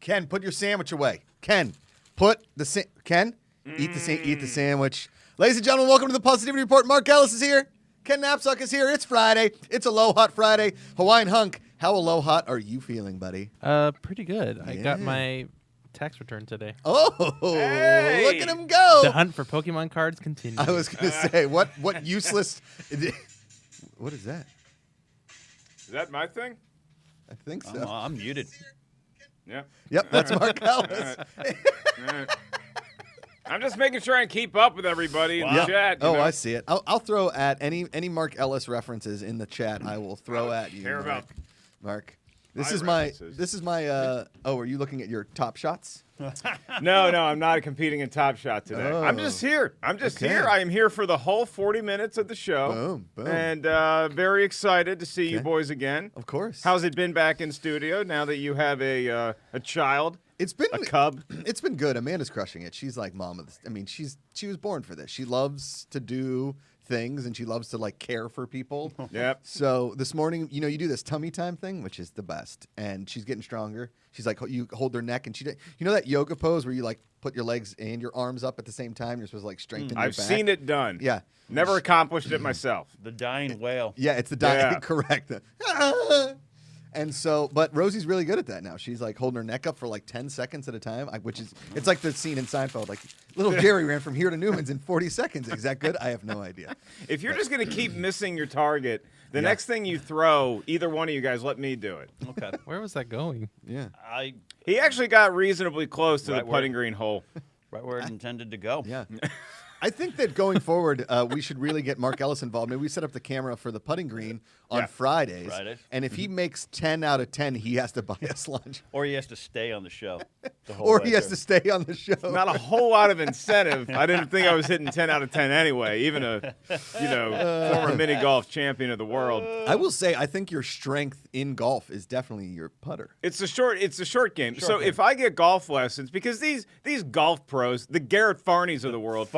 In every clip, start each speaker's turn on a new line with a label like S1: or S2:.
S1: Ken, put your sandwich away. Ken, eat the sandwich. Ladies and gentlemen, welcome to the Positivity Report. Mark Ellis is here. Ken Knapsack is here. It's Friday. It's a low hot Friday. Hawaiian Hunk, how low hot are you feeling, buddy?
S2: Pretty good. Yeah. I got my tax return today.
S1: Oh, hey! Look at him go.
S2: The hunt for Pokemon cards continues.
S1: I was going to say, what useless... What is that?
S3: Is that my thing?
S1: I think so.
S4: I'm muted.
S1: Yep, that's Mark Ellis.
S3: All right. I'm just making sure I keep up with everybody in the chat.
S1: Oh, I see it. I'll throw at any Mark Ellis references in the chat. I will throw at you, Mark. This is my. Oh, are you looking at your top shots?
S3: No, I'm not competing in Top Shot today.
S1: Oh.
S3: I'm just here. Here. I am here for the whole 40 minutes of the show.
S1: Boom.
S3: And very excited to see you boys again.
S1: Of course.
S3: How's it been back in studio now that you have a child?
S1: It's been
S3: a cub.
S1: It's been good. Amanda's crushing it. She's like mom of this. I mean, she was born for this. She loves to do things and she loves to like care for people.
S3: Yep.
S1: So this morning, you do this tummy time thing, which is the best. And she's getting stronger. She's like, you hold her neck and that yoga pose where you like put your legs and your arms up at the same time. You're supposed to like strengthen your back.
S3: I've seen it done.
S1: Yeah.
S3: Never accomplished it myself.
S4: The dying whale.
S1: Yeah, it's the dying. Correct. And so, but Rosie's really good at that now. She's like holding her neck up for like 10 seconds at a time, it's like the scene in Seinfeld. Like little Jerry ran from here to Newman's in 40 seconds. Is that good? I have no idea.
S3: If you're just going to keep missing your target, the next thing you throw, either one of you guys, let me do it.
S4: Okay.
S2: Where was that going?
S1: Yeah.
S3: He actually got reasonably close to the putting green hole.
S4: Right where it intended to go.
S1: Yeah. I think that going forward, we should really get Mark Ellis involved. Maybe we set up the camera for the putting green on Fridays. And if he makes 10 out of 10, he has to buy us lunch.
S4: Or he has to stay on the show.
S1: Or he has to stay on the show.
S3: Not a whole lot of incentive. I didn't think I was hitting 10 out of 10 anyway, even a former mini golf champion of the world.
S1: I will say, I think your strength in golf is definitely your putter.
S3: It's a short game. If I get golf lessons, because these golf pros, the Garrett Farneys of the world,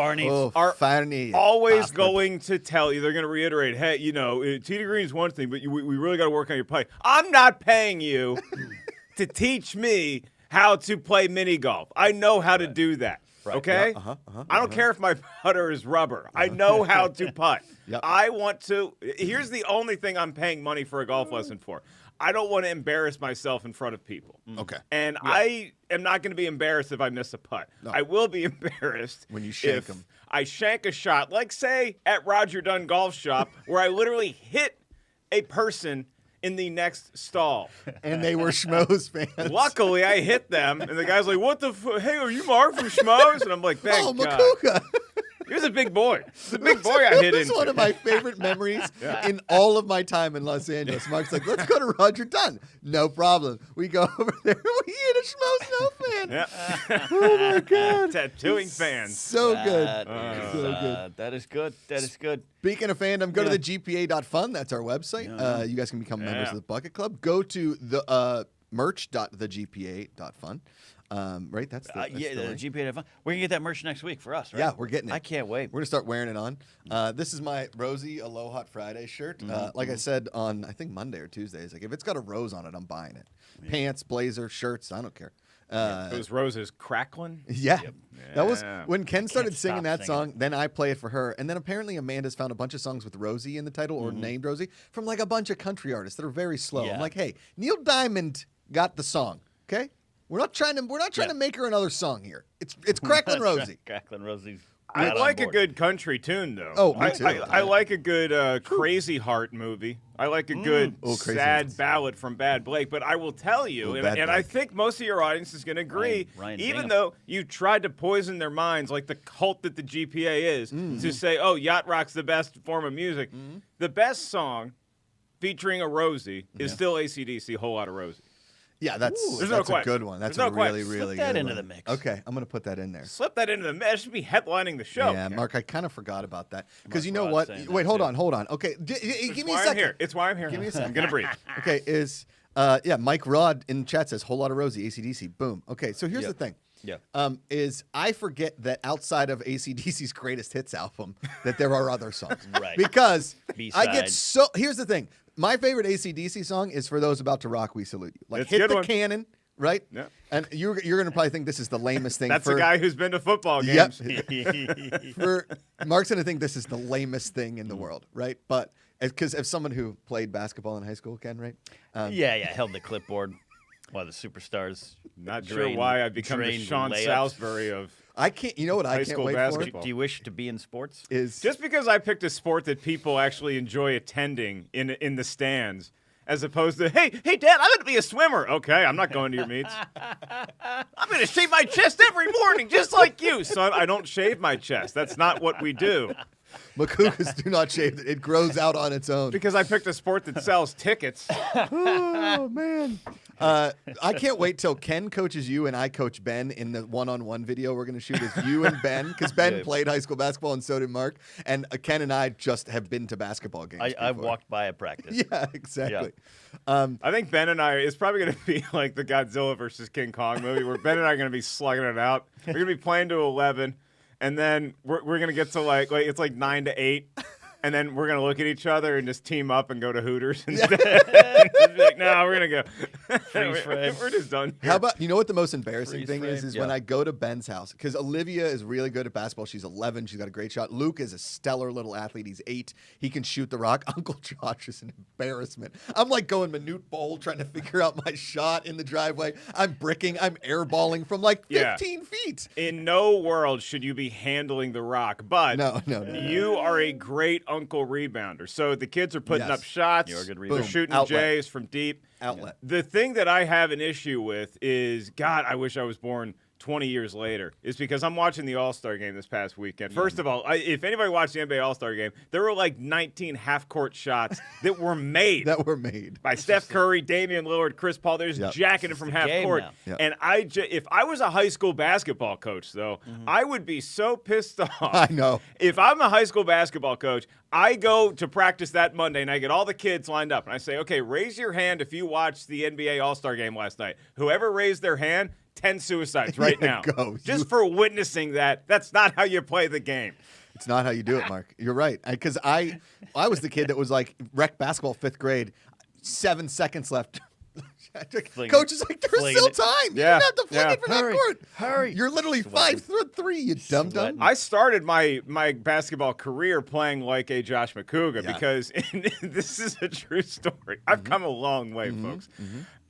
S3: are always going to tell you, they're going to reiterate, hey, tee to green is one thing, but we really got to work on your play. I'm not paying you to teach me how to play mini golf. I know how to do that. Right. Okay? I don't care if my putter is rubber. I know how to putt. Yep. I want to. Here's the only thing I'm paying money for a golf lesson for. I don't want to embarrass myself in front of people.
S1: Okay.
S3: And I am not going to be embarrassed if I miss a putt. No. I will be embarrassed
S1: when you shank them.
S3: I shank a shot, like say at Roger Dunn Golf Shop, where I literally hit a person in the next stall.
S1: And they were Schmoes fans.
S3: Luckily, I hit them, and the guy's like, what the hey, are you Mark from Schmoes? And I'm like, thank God.
S1: Macuga.
S3: He was a big boy. It's a big boy I hit into.
S1: It's one of my favorite memories in all of my time in Los Angeles. Mark's like, let's go to Roger Dunn. No problem. We go over there. We hit a Schmo Snow fan.
S3: Yeah.
S1: Oh, my God.
S3: Tattooing fans.
S1: So good.
S4: That is good. That is good.
S1: Speaking of fandom, go to the GPA.fun. That's our website. You guys can become members of the Bucket Club. Go to the merch.thegpa.fun. Right, that's the
S4: GPA fun. We're gonna get that merch next week for us, right?
S1: Yeah, we're getting it.
S4: I can't wait.
S1: We're gonna start wearing it on. This is my Rosie Aloha Friday shirt. Like I said on I think Monday or Tuesday, it's like if it's got a rose on it, I'm buying it. Yeah. Pants, blazer, shirts, I don't care.
S3: Those roses crackling.
S1: Yeah. That was when Ken started singing that song. Then I play it for her, and then apparently Amanda's found a bunch of songs with Rosie in the title or named Rosie from like a bunch of country artists that are very slow. I'm like, hey, Neil Diamond got the song. Okay. We're not trying to make her another song here. It's Cracklin' Rosie.
S4: Cracklin' Rosie's.
S3: I like a good country tune though.
S1: Oh, me too.
S3: I like a good Crazy Heart movie. I like a good sad ballad from Bad Blake. But I will tell you, and I think most of your audience is going to agree, even though you tried to poison their minds like the cult that the GPA is, to say, oh, yacht rock's the best form of music. The best song featuring a Rosie is still AC/DC, Whole Lotta Rosie.
S1: Yeah, that's a good one. That's a really, really good one.
S4: Slip that into the mix.
S1: Okay, I'm going to put that in there.
S3: Slip that into the mix. It should be headlining the show.
S1: Yeah, Mark, I kind of forgot about that. Because you know what? Wait, hold on. Okay, give me a second.
S3: It's why I'm here.
S1: Give me a second.
S3: I'm going to breathe.
S1: Okay, Mike Rod in chat says, Whole Lotta Rosie, AC/DC. Boom. Okay, so here's the thing.
S4: Yeah.
S1: Is I forget that outside of AC/DC's greatest hits album, that there are other songs.
S4: Right.
S1: Because
S4: B-side.
S1: I get here's the thing. My favorite AC/DC song is For Those About to Rock, We Salute You. Like,
S3: It's
S1: hit the cannon. right?
S3: Yeah.
S1: And you're going to probably think this is the lamest thing.
S3: That's a guy who's been to football games.
S1: Yep. Mark's going to think this is the lamest thing in the world, right? But because as someone who played basketball in high school, Ken, right?
S4: Held the clipboard while the superstars.
S3: Not sure why I've become the Sean Salisbury of.
S1: I can't. You know what I can't wait
S3: basketball.
S1: for?
S4: Do you wish to be in sports?
S1: Is
S3: just because I picked a sport that people actually enjoy attending in the stands, as opposed to hey Dad, I'm going to be a swimmer. Okay, I'm not going to your meets. I'm going to shave my chest every morning, just like you, son. I don't shave my chest. That's not what we do.
S1: Macugas do not shave it. It grows out on its own.
S3: Because I picked a sport that sells tickets.
S1: Oh, man. I can't wait till Ken coaches you and I coach Ben in the one-on-one video we're going to shoot as you and Ben, because Ben played high school basketball and so did Mark. And Ken and I just have been to basketball games.
S4: I've walked by a practice.
S1: Yeah, exactly.
S3: Yeah. I think Ben and I, it's probably going to be like the Godzilla versus King Kong movie where Ben and I are going to be slugging it out. We're going to be playing to 11. And then we're going to get to like it's like 9 to 8. And then we're going to look at each other and just team up and go to Hooters instead. Just be like, no, we're going to go. We're just done here.
S1: How about, you know what the most embarrassing thing is when I go to Ben's house, because Olivia is really good at basketball. She's 11. She's got a great shot. Luke is a stellar little athlete. He's 8. He can shoot the rock. Uncle Josh is an embarrassment. I'm like going minute bowl trying to figure out my shot in the driveway. I'm bricking. I'm airballing from like 15 feet.
S3: In no world should you be handling the rock, but
S1: no.
S3: You are a great uncle rebounder. So the kids are putting up shots.
S4: You're a good rebounder.
S3: They're shooting Jays from deep.
S1: Outlet.
S3: The thing that I have an issue with is, God, I wish I was born 20 years later, is because I'm watching the All-Star game this past weekend. First of all, if anybody watched the NBA All-Star game, there were like 19 half-court shots that were made. By Steph Curry, Damian Lillard, Chris Paul. They're just jacking it from half-court. And if I was a high school basketball coach, though, I would be so pissed off.
S1: I know.
S3: If I'm a high school basketball coach, I go to practice that Monday, and I get all the kids lined up. And I say, okay, raise your hand if you watched the NBA All-Star game last night. Whoever raised their hand, 10 suicides right now. Just for witnessing that. That's not how you play the game.
S1: It's not how you do it, Mark. You're right. Because I was the kid that was like rec basketball 5th grade, 7 seconds left. Coach is like, there's still time. You don't have to fling it from that court.
S4: Hurry.
S1: You're literally 5'3", you dum-dum.
S3: I started my basketball career playing like a Josh Macuga because this is a true story. I've come a long way, folks.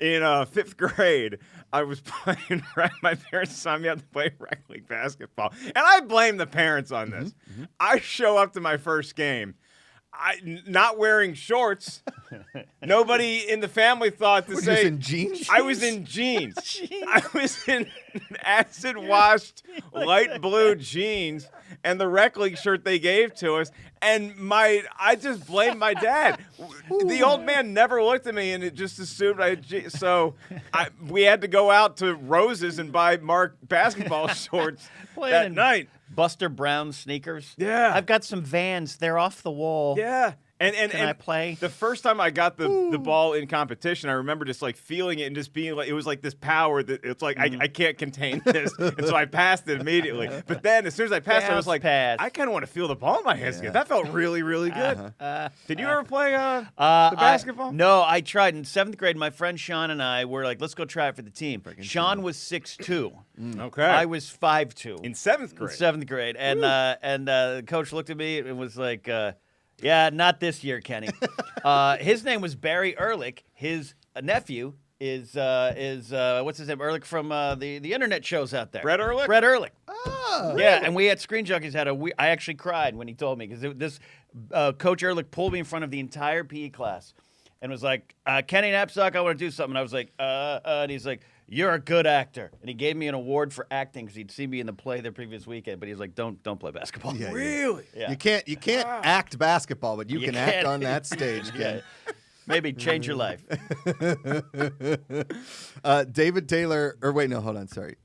S3: In 5th grade, I was playing my parents signed me up to play rec league basketball. And I blame the parents on this. I show up to my first game. Not wearing shorts. Nobody in the family thought to say.
S1: You just in jeans?
S3: I was in jeans. I was in acid-washed light blue jeans and the rec league shirt they gave to us. And I just blamed my dad. The old man never looked at me and it just assumed I had so we had to go out to Rose's and buy Mark basketball shorts that night.
S4: Buster Brown sneakers.
S3: Yeah.
S4: I've got some Vans. They're off the wall.
S3: Yeah. And
S4: Can I play?
S3: The first time I got the ball in competition, I remember just like feeling it and just being like, it was like this power that it's like, I can't contain this. And so I passed it immediately. But then as soon as I passed it, I was like, I kind of want to feel the ball in my hands again. That felt really, really good. Did you ever play the basketball?
S4: No, I tried. In 7th grade, my friend Sean and I were like, let's go try it for the team. Sean was 6'2".
S3: Okay.
S4: I was 5'2".
S3: In 7th grade?
S4: In 7th grade. And the coach looked at me and was like, yeah, not this year, Kenny. His name was Barry Ehrlich. His nephew is what's his name? Ehrlich from the internet shows out there.
S3: Brett Ehrlich?
S4: Brett Ehrlich.
S1: Oh,
S4: Yeah, and we at Screen Junkies I actually cried when he told me because this Coach Ehrlich pulled me in front of the entire PE class and was like, Kenny Knapsack, I want to do something. And I was like, and he's like, you're a good actor. And he gave me an award for acting because he'd seen me in the play the previous weekend. But he's like, don't play basketball.
S1: Yeah,
S3: really?
S4: Yeah.
S1: You can't act basketball, but you can act on that stage, Ken.
S4: Maybe change your life.
S1: David Taylor, or wait, no, hold on, sorry.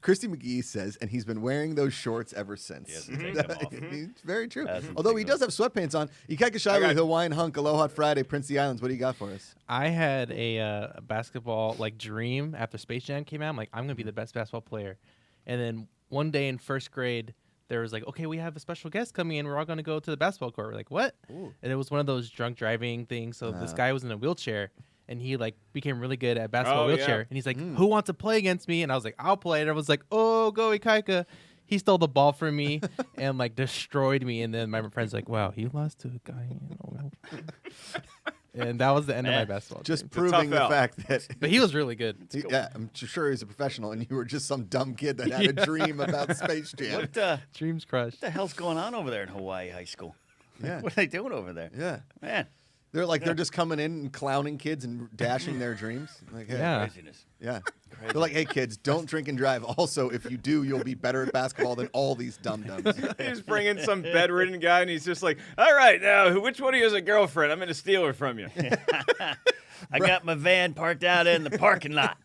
S1: Christy McGee says, and he's been wearing those shorts ever since.
S4: He hasn't taken them off.
S1: It's very true. Although he does have sweatpants on. GPACharity, Hawaiian Hunk, Aloha Friday, Prince of the Islands. What do you got for us?
S2: I had a basketball dream after Space Jam came out. I'm like, I'm gonna be the best basketball player. And then one day in 1st grade, there was like, okay, we have a special guest coming in. We're all going to go to the basketball court. We're like, what? Ooh. And it was one of those drunk driving things. So this guy was in a wheelchair, and he like became really good at basketball
S3: Oh,
S2: wheelchair.
S3: yeah.
S2: And he's like, "Who wants to play against me?" And I was like, "I'll play." And I was like, "Oh, go Ikaika." He stole the ball from me and like destroyed me. And then my friend's like, "Wow, he lost to a guy." And that was the end of my basketball.
S1: Just
S2: dream.
S1: proving the fact that.
S2: But he was really good.
S1: Cool. Yeah, I'm sure he's a professional, and you were just some dumb kid that had a dream about Space Jam.
S2: Dreams crushed.
S4: What the hell's going on over there in Hawaii High School?
S1: Yeah.
S4: What are they doing over there?
S1: Yeah.
S4: Man.
S1: They're just coming in and clowning kids and dashing their dreams. Like, hey,
S2: Yeah.
S4: Craziness.
S1: Yeah. They're like, hey, kids, don't drink and drive. Also, if you do, you'll be better at basketball than all these dum-dums.
S3: He's bringing some bedridden guy, and he's just like, all right, now, which one of you has a girlfriend? I'm going to steal her from you.
S4: I got my van parked out in the parking lot.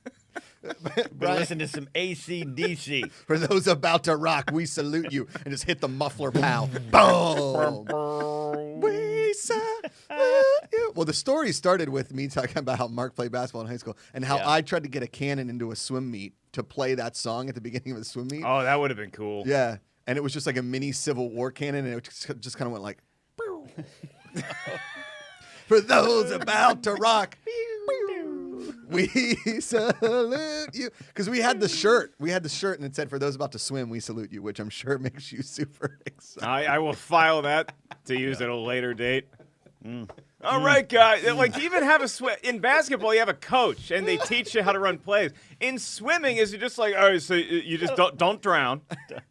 S4: Listen to some AC/DC.
S1: For those about to rock, we salute you. And just hit the muffler, pal. Boom. We salute you. Well, the story started with me talking about how Mark played basketball in high school and how I tried to get a cannon into a swim meet to play that song at the beginning of the swim meet.
S3: Oh, that would have been cool.
S1: Yeah. And it was just like a mini Civil War cannon, and it just kind of went like, for those about to rock, we salute you. Because we had the shirt. We had the shirt, and it said, for those about to swim, we salute you, which I'm sure makes you super excited.
S3: I will file that to use at a later date. All right, guys. Like, you even have in basketball, you have a coach, and they teach you how to run plays. In swimming, is it just like, all right, so you just don't drown,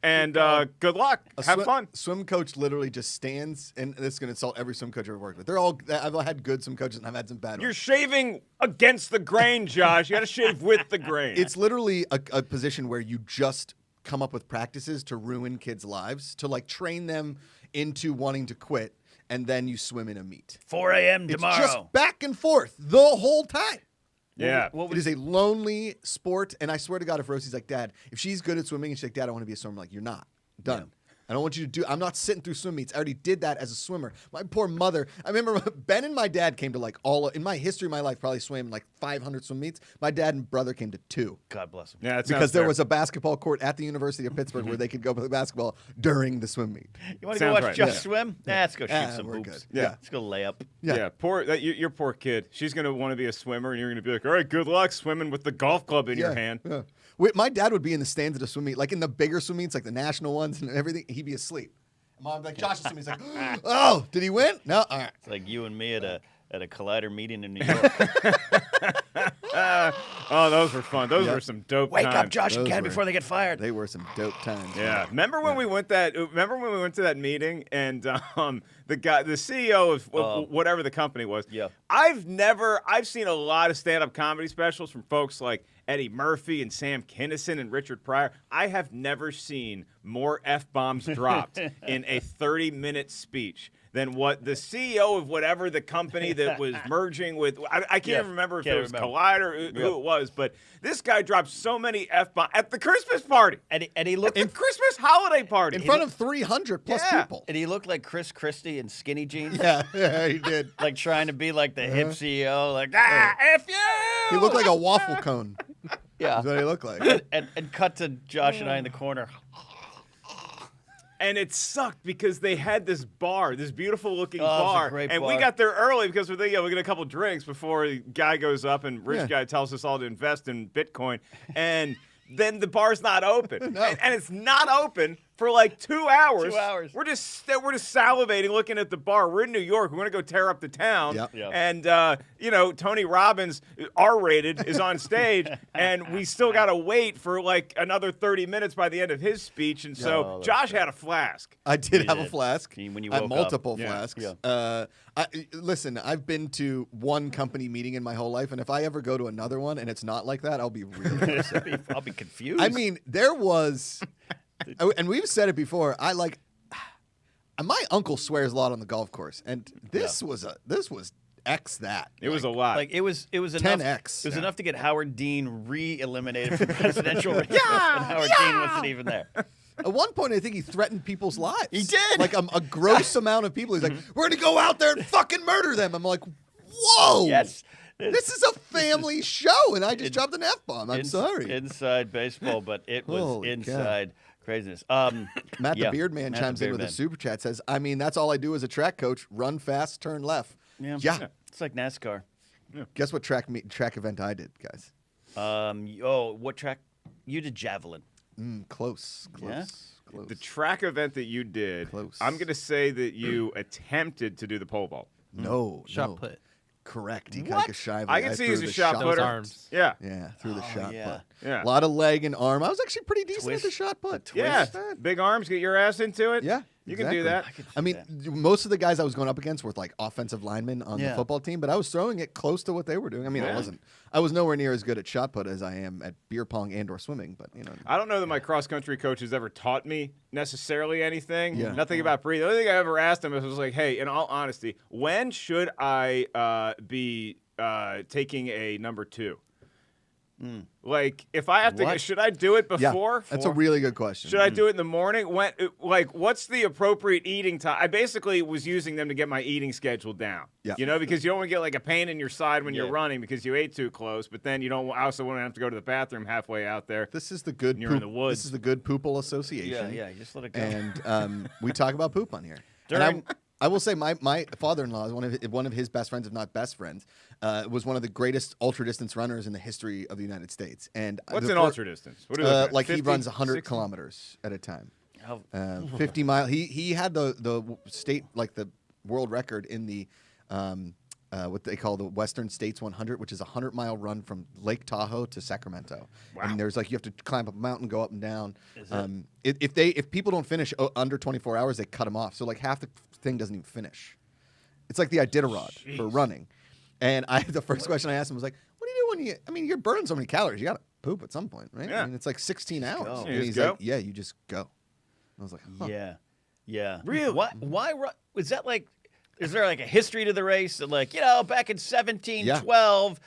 S3: and good luck, have fun.
S1: Swim coach literally just stands, and this is going to insult every swim coach I've ever worked with. I've had good swim coaches, and I've had some bad ones.
S3: You're shaving against the grain, Josh. You got to shave with the grain.
S1: It's literally a position where you just come up with practices to ruin kids' lives, to like train them into wanting to quit. And then you swim in a meet.
S4: 4 a.m. tomorrow.
S1: It's just back and forth the whole time.
S3: Yeah.
S1: It is a lonely sport. And I swear to God, if Rosie's like, Dad, if she's good at swimming and she's like, Dad, I want to be a swimmer, I'm like, you're not. Done. Yeah. I don't want you to do. I'm not sitting through swim meets. I already did that as a swimmer. My poor mother. I remember Ben and my dad came to like in my history of my life, probably swam like 500 swim meets. My dad and brother came to 2.
S4: God bless them.
S3: Yeah,
S1: because there was a basketball court at the University of Pittsburgh where they could go play basketball during the swim meet.
S4: You want to go watch Josh swim? Let's go shoot some hoops.
S1: Good.
S3: Yeah.
S4: Let's go lay up.
S3: Yeah. Your poor kid. She's going to want to be a swimmer, and you're going to be like, all right, good luck swimming with the golf club in your hand.
S1: Yeah. My dad would be in the stands at a swim meet, like in the bigger swim meets, like the national ones and everything. He'd be asleep. Mom would be like, Josh is swimming. He's like, oh, did he win? No? All right.
S4: It's like you and me at a Collider meeting in New York.
S3: Oh, those were fun. Those were some dope
S4: Wake
S3: times.
S4: up, Josh and Ken, before they get fired.
S1: They were some dope times.
S3: Yeah. Remember when we went to that meeting and the CEO of whatever the company was.
S4: Yeah.
S3: I've seen a lot of stand-up comedy specials from folks like Eddie Murphy and Sam Kinison and Richard Pryor. I have never seen more F-bombs dropped in a 30-minute speech than what the CEO of whatever the company that was merging with. I can't even remember if it was Collider or who it was, but this guy dropped so many F-bombs at the Christmas party.
S4: And he looked
S3: at the Christmas holiday party.
S1: In front of 300 plus people.
S4: And he looked like Chris Christie in skinny jeans.
S1: Yeah, he did.
S4: Like trying to be like the hip CEO, like, F you!
S1: He looked like a waffle cone.
S4: Yeah.
S1: That's what he looked like.
S4: And cut to Josh and I in the corner.
S3: And it sucked because they had this bar, this beautiful-looking bar, and we
S4: bar.
S3: got there early because we get a couple drinks before the guy goes up and rich guy tells us all to invest in Bitcoin, and then the bar's not open, and it's not open for like 2 hours.
S4: 2 hours.
S3: We're just salivating, looking at the bar. We're in New York. We want to go tear up the town.
S1: Yep.
S3: And Tony Robbins, R-rated, is on stage, and we still got to wait for like another 30 minutes by the end of his speech. And so Josh had a flask.
S1: I did have a flask.
S4: When you
S1: I had
S4: woke
S1: multiple
S4: up.
S1: flasks.
S4: Yeah.
S1: Listen, I've been to one company meeting in my whole life, and if I ever go to another one and it's not like that, I'll be really upset.
S4: I'll be confused.
S1: I mean, there was, and we've said it before. My uncle swears a lot on the golf course, and this was X that.
S3: It was a lot.
S4: Like it was enough.
S1: 10X.
S4: It was enough to get Howard Dean re-eliminated from presidential race. And Howard Dean wasn't even there.
S1: At one point, I think he threatened people's lives.
S4: He did.
S1: Like a gross amount of people. He's like, we're going to go out there and fucking murder them. I'm like, whoa.
S4: Yes.
S1: This is a family show, and I just dropped an F-bomb. I'm sorry.
S4: Inside baseball, but it was
S1: Holy
S4: inside craziness.
S1: Matt the Beard Man chimes in with a super chat, says, I mean, that's all I do as a track coach. Run fast, turn left.
S4: Yeah. It's like NASCAR.
S1: Guess what track event I did, guys?
S4: What track? You did javelin.
S1: Close.
S4: Yeah?
S1: Close.
S3: The track event that you did, I'm going to say that you attempted to do the pole vault.
S1: No.
S2: Shot put.
S1: Correct.
S3: What? I can see you as a shot putter.
S2: Arms.
S3: Yeah.
S1: Yeah, through the shot put.
S3: Yeah.
S1: A lot of leg and arm. I was actually pretty decent at the shot put.
S3: Yeah. Big arms, get your ass into it.
S1: Yeah.
S3: You can do that.
S1: I mean, most of the guys I was going up against were like offensive linemen on the football team, but I was throwing it close to what they were doing. I mean, I was nowhere near as good at shot put as I am at beer pong and or swimming, but you know.
S3: I don't know that my cross country coach has ever taught me necessarily anything.
S1: Yeah.
S3: Nothing about breathing. The only thing I ever asked him was like, hey, in all honesty, when should I be taking a number 2? Like, if I have to, should I do it before?
S1: That's a really good question.
S3: Should I do it in the morning? When, like, what's the appropriate eating time? I basically was using them to get my eating schedule down.
S1: Yeah.
S3: You know, because you don't want to get like a pain in your side when you're running because you ate too close. But then you don't. I also want to have to go to the bathroom halfway out there.
S1: This is the good.
S3: You're in the woods.
S1: This is the Good Poople Association.
S4: Yeah. Just let it go.
S1: And we talk about poop on here. And I will say my father-in-law is one of his best friends, if not best friends, was one of the greatest ultra-distance runners in the history of the United States. And
S3: what's an ultra-distance? What are
S1: like 50, he runs 100
S3: 60?
S1: kilometers at a time. 50 miles. He had the state, like the world record in the what they call the Western States 100, which is a 100-mile run from Lake Tahoe to Sacramento. Wow. And there's like you have to climb up a mountain, go up and down. If people don't finish under 24 hours, they cut them off. So like half the thing doesn't even finish. It's like the Iditarod for running. And the first question I asked him was like, "What do you do when you? I mean, you're burning so many calories. You got to poop at some point, right?
S3: Yeah.
S1: I mean, it's like 16 hours."
S4: Go.
S1: And he's like, "Yeah, you just go." I was like, huh.
S4: Yeah.
S3: Really?
S4: Why run? Is that like? Is there like a history to the race? Like, back in 1712,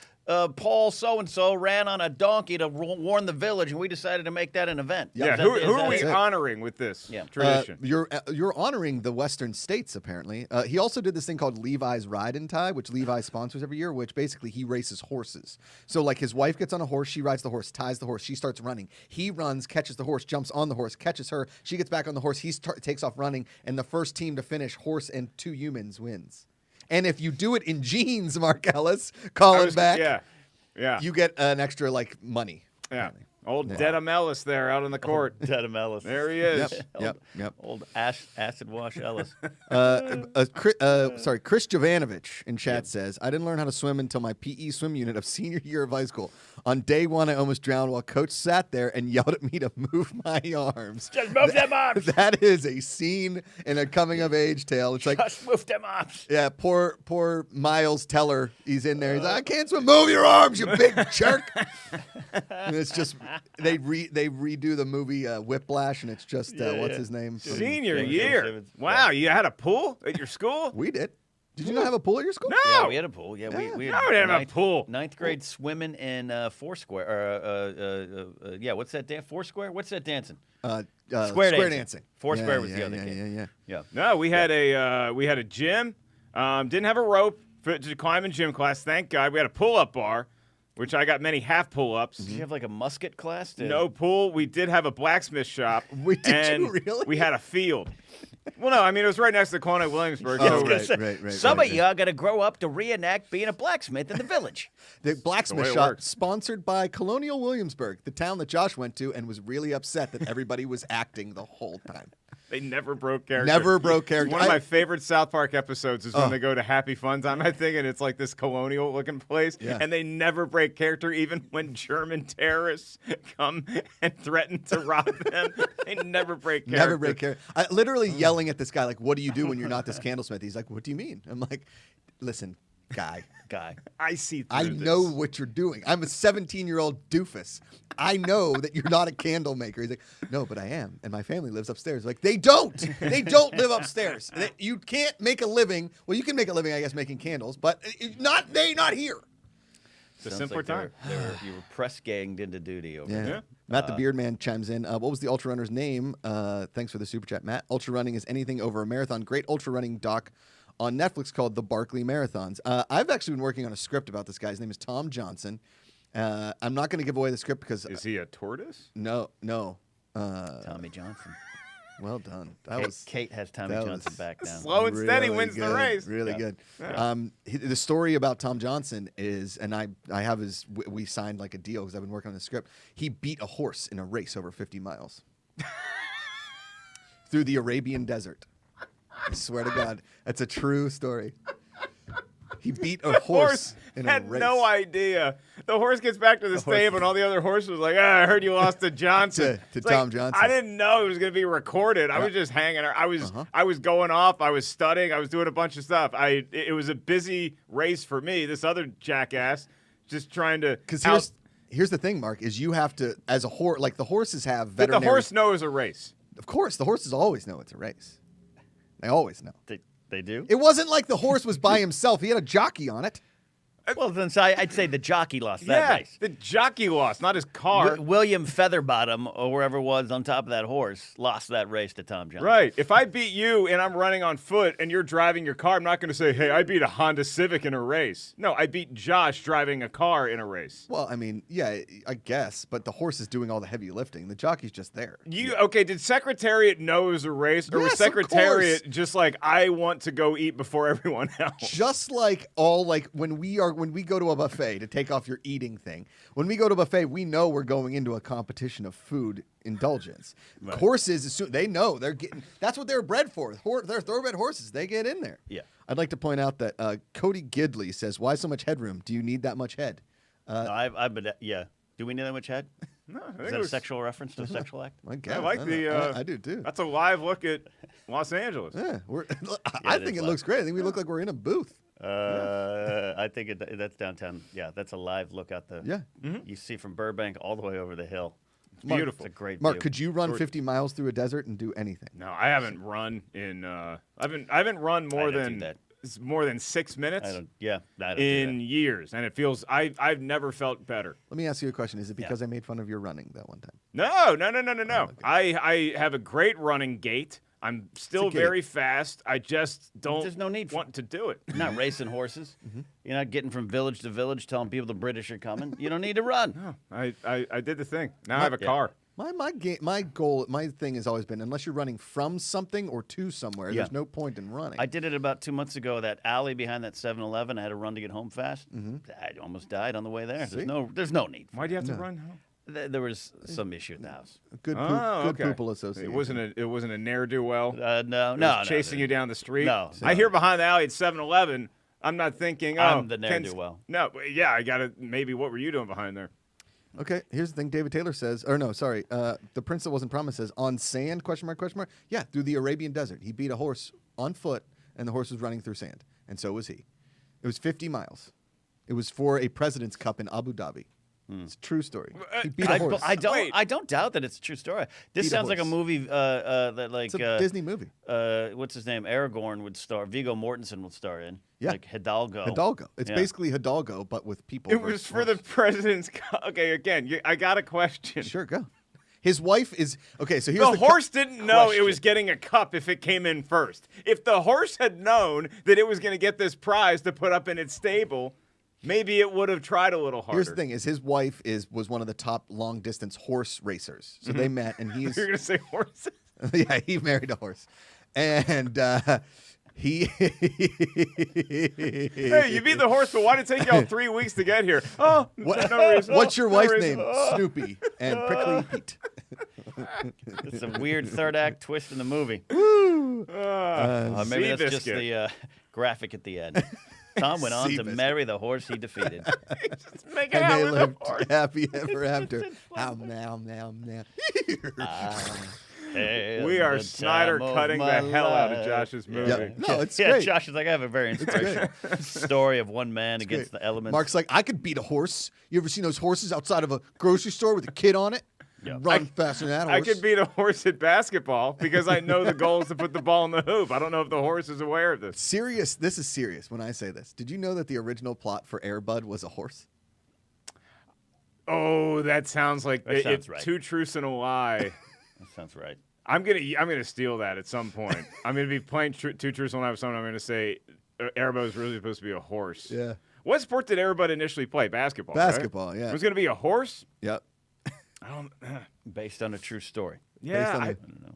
S4: Paul so-and-so ran on a donkey to warn the village, and we decided to make that an event.
S3: Yeah, who are we honoring with this tradition?
S1: You're honoring the Western states, apparently. He also did this thing called Levi's Ride and Tie, which Levi sponsors every year, which basically he races horses. So, like, his wife gets on a horse, she rides the horse, ties the horse, she starts running. He runs, catches the horse, jumps on the horse, catches her, she gets back on the horse, he takes off running, and the first team to finish, horse and 2 humans, wins. And if you do it in jeans, Mark Ellis, calling back, you get an extra like money.
S3: Yeah. Old Dedham Ellis there out on the court.
S4: Dedham Ellis.
S3: There he is.
S1: Yep.
S4: Old acid wash Ellis.
S1: Chris Jovanovich in chat says, I didn't learn how to swim until my PE swim unit of senior year of high school. On day 1, I almost drowned while coach sat there and yelled at me to move my arms.
S4: Just move them arms.
S1: That is a scene in a coming of age tale. It's
S4: just
S1: like
S4: move them arms.
S1: Yeah, poor Miles Teller. He's in there. He's like, I can't swim. Move your arms, you big jerk. And it's just they redo the movie Whiplash, and it's just what's his name?
S3: Senior year. Wow, you had a pool at your school?
S1: We did. Did you not have a pool at your school?
S3: No.
S4: Yeah, we had a pool. Yeah, we
S3: had we didn't have a pool.
S4: 9th grade swimming in Foursquare. What's that dance? Foursquare? What's that dancing?
S1: Square dancing.
S4: Foursquare was the other game.
S1: Yeah.
S3: No, we had a gym. Didn't have a rope to climb in gym class. Thank God. We had a pull-up bar, which I got many half pull-ups.
S4: Did you have like a musket class?
S3: No pool. We did have a blacksmith shop.
S1: Did you really?
S3: We had a field. Well, no, I mean, it was right next to Colonial Williamsburg.
S1: Right.
S4: Some of you are going to grow up to reenact being a blacksmith in the village.
S1: The blacksmith shop, sponsored by Colonial Williamsburg, the town that Josh went to and was really upset that everybody was acting the whole time.
S3: They never broke character.
S1: Never broke character.
S3: One of my favorite South Park episodes is when they go to Happy Fun Time, I think, and it's like this colonial-looking place, and they never break character even when German terrorists come and threaten to rob them. They never break character.
S1: Never break character. I literally yelling at this guy, like, what do you do when you're not this candlesmith? He's like, what do you mean? I'm like, listen, guy.
S3: I see through
S1: I
S3: this.
S1: know what you're doing. I'm a 17-year-old doofus. I know that you're not a candle maker. He's like, no, but I am, and my family lives upstairs. Like, they don't. They don't live upstairs. You can't make a living. Well, you can make a living, I guess, making candles, but not here.
S3: It's a simpler time.
S4: You were press ganged into duty over there.
S3: Yeah.
S1: Matt the Beard Man chimes in. What was the ultra runner's name? Thanks for the super chat, Matt. Ultra running is anything over a marathon. Great ultra running doc on Netflix called The Barkley Marathons. I've actually been working on a script about this guy. His name is Tom Johnson. I'm not going to give away the script because...
S3: Is he a tortoise?
S1: No.
S4: Tommy Johnson.
S1: Well done.
S4: Kate has Tommy Johnson back now.
S3: Slow and steady wins the race.
S1: Really good. The story about Tom Johnson is, and I have we signed like a deal because I've been working on the script. He beat a horse in a race over 50 miles through the Arabian desert. I swear to God, that's a true story. He beat a horse in a race.
S3: Had no idea. The horse gets back to the stable, and all the other horses was like, I heard you lost to Johnson.
S1: to Tom Johnson.
S3: I didn't know it was going to be recorded. I was just hanging out. I was going off. I was studying. I was doing a bunch of stuff. It was a busy race for me. This other jackass just trying to.
S1: Because here's the thing, Mark, is you have to, as a horse, like the horses have veterinary.
S3: Did the horse know it was a race?
S1: Of course. The horses always know it's a race. They always know.
S4: They do?
S1: It wasn't like the horse was by himself. He had a jockey on it.
S4: Well, then I'd say the jockey lost that race.
S3: The jockey lost, not his car.
S4: William Featherbottom, or wherever it was on top of that horse, lost that race to Tom Johnson.
S3: Right. If I beat you and I'm running on foot and you're driving your car, I'm not going to say, hey, I beat a Honda Civic in a race. No, I beat Josh driving a car in a race.
S1: Well, I mean, yeah, I guess, but the horse is doing all the heavy lifting. The jockey's just there.
S3: Okay, did Secretariat know it was a race? Or was Secretariat just like, I want to go eat before everyone else?
S1: Just like when we go to a buffet to take off your eating thing, when we go to a buffet, we know we're going into a competition of food indulgence. Right. Horses, they know they're getting. That's what they're bred for. They're thoroughbred horses. They get in there.
S4: Yeah.
S1: I'd like to point out that Cody Gidley says, "Why so much headroom? Do you need that much head?"
S4: No, yeah. Do we need that much head?
S3: No,
S4: is that a sexual reference to a sexual act?
S1: I guess.
S3: I like
S1: I do too.
S3: That's a live look at Los Angeles.
S1: Yeah, I think it looks great. I think we look like we're in a booth.
S4: I think that's downtown. Yeah, that's a live look out the.
S1: Yeah,
S4: you see from Burbank all the way over the hill.
S3: It's beautiful.
S4: It's a great.
S1: Mark,
S4: view.
S1: could you run 50 miles through a desert and do anything?
S3: No, I haven't run in. I haven't run more than 6 minutes.
S4: I don't
S3: in years, and it feels I've never felt better.
S1: Let me ask you a question: is it because I made fun of your running that one time?
S3: No.
S1: Oh, okay.
S3: I have a great running gait. I'm still very fast. I just don't.
S4: There's no need
S3: want to do it.
S4: You're not racing horses. You're not getting from village to village telling people the British are coming. You don't need to run.
S3: No, I did the thing. Now I have a car.
S1: My goal, my thing has always been, unless you're running from something or to somewhere, there's no point in running.
S4: I did it about 2 months ago. That alley behind that 7-Eleven, I had to run to get home fast. I almost died on the way there. There's no need.
S3: Why do you have to run home?
S4: There was some issue at the house.
S1: Good Poople Association.
S3: It wasn't a ne'er-do-well.
S4: No.
S3: Chasing you down the street.
S4: No.
S3: I hear behind the alley at 7-Eleven. I'm not thinking.
S4: I'm the ne'er-do-well.
S3: No. Yeah. I got to. Maybe what were you doing behind there?
S1: Okay. Here's the thing. David Taylor says, or no, sorry. The Prince That Wasn't Promised says, on sand? ? Yeah. Through the Arabian desert, he beat a horse on foot, and the horse was running through sand, and so was he. It was 50 miles. It was for a President's Cup in Abu Dhabi. It's a true story. He beat a horse.
S4: I don't doubt that it's a true story. This sounds like a movie that like
S1: it's a Disney movie.
S4: What's his name? Aragorn would star. Viggo Mortensen would star in.
S1: Yeah.
S4: Like Hidalgo.
S1: It's basically Hidalgo, but with people.
S3: It was for the President's Cup. Okay, again, I got a question.
S1: Sure, go. His wife is okay. So here's
S3: the horse didn't know it was getting a cup if it came in first. If the horse had known that it was going to get this prize to put up in its stable, maybe it would have tried a little harder.
S1: Here's the thing: is his wife was one of the top long distance horse racers. So they met, and he's.
S3: You're gonna say horses?
S1: Yeah, he married a horse, and he.
S3: Hey, you beat the horse, but why did it take y'all 3 weeks to get here? Oh, no reason.
S1: What's your wife's name? Snoopy and Prickly Pete.
S4: It's a weird third act twist in the movie. Maybe that's just the graphic at the end. Tom went on to marry the horse he defeated.
S3: And they lived
S1: happy ever after.
S3: We are Snyder cutting the hell out of Josh's movie.
S1: Yeah. No, it's great.
S4: Josh is like, I have a very inspirational story of one man against the elements.
S1: Mark's like, I could beat a horse. You ever seen those horses outside of a grocery store with a kid on it? Yeah. Run faster than that horse.
S3: I could beat a horse at basketball because I know the goal is to put the ball in the hoop. I don't know if the horse is aware of this.
S1: Serious. This is serious when I say this. Did you know that the original plot for Air Bud was a horse?
S3: Oh, that sounds like
S4: it's right.
S3: Two truths and a lie.
S4: That sounds right.
S3: I'm gonna steal that at some point. I'm gonna be playing Two Truths and a Lie with someone. I'm gonna say Air Bud was really supposed to be a horse.
S1: Yeah.
S3: What sport did Air Bud initially play? Basketball.
S1: Basketball.
S3: Right?
S1: Yeah.
S3: It was gonna be a horse.
S1: Yep.
S3: I don't.
S4: Based on a true story.
S3: Yeah.
S4: I don't know.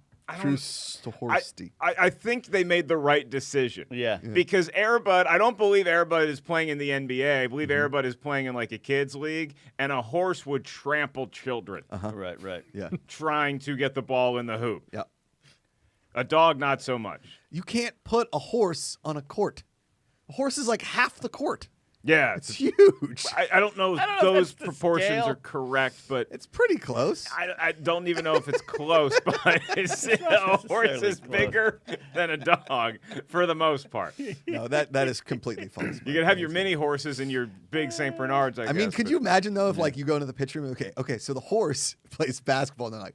S3: I think they made the right decision.
S4: Yeah.
S3: Because Air Bud, I don't believe Air Bud is playing in the NBA. I believe Air Bud is playing in like a kids league, and a horse would trample children.
S4: Right.
S1: Yeah.
S3: Trying to get the ball in the hoop.
S1: Yep.
S3: A dog, not so much.
S1: You can't put a horse on a court. A horse is like half the court.
S3: Yeah.
S1: It's huge.
S3: I don't know if those proportions are correct, but
S1: it's pretty close.
S3: I don't even know if it's close, but a horse is bigger than a dog for the most part.
S1: No, that is completely false.
S3: You can have your mini horses and your big St. Bernards, I
S1: mean,
S3: guess,
S1: could you imagine, though, if like you go into the pitch room, okay, so the horse plays basketball, and they're like,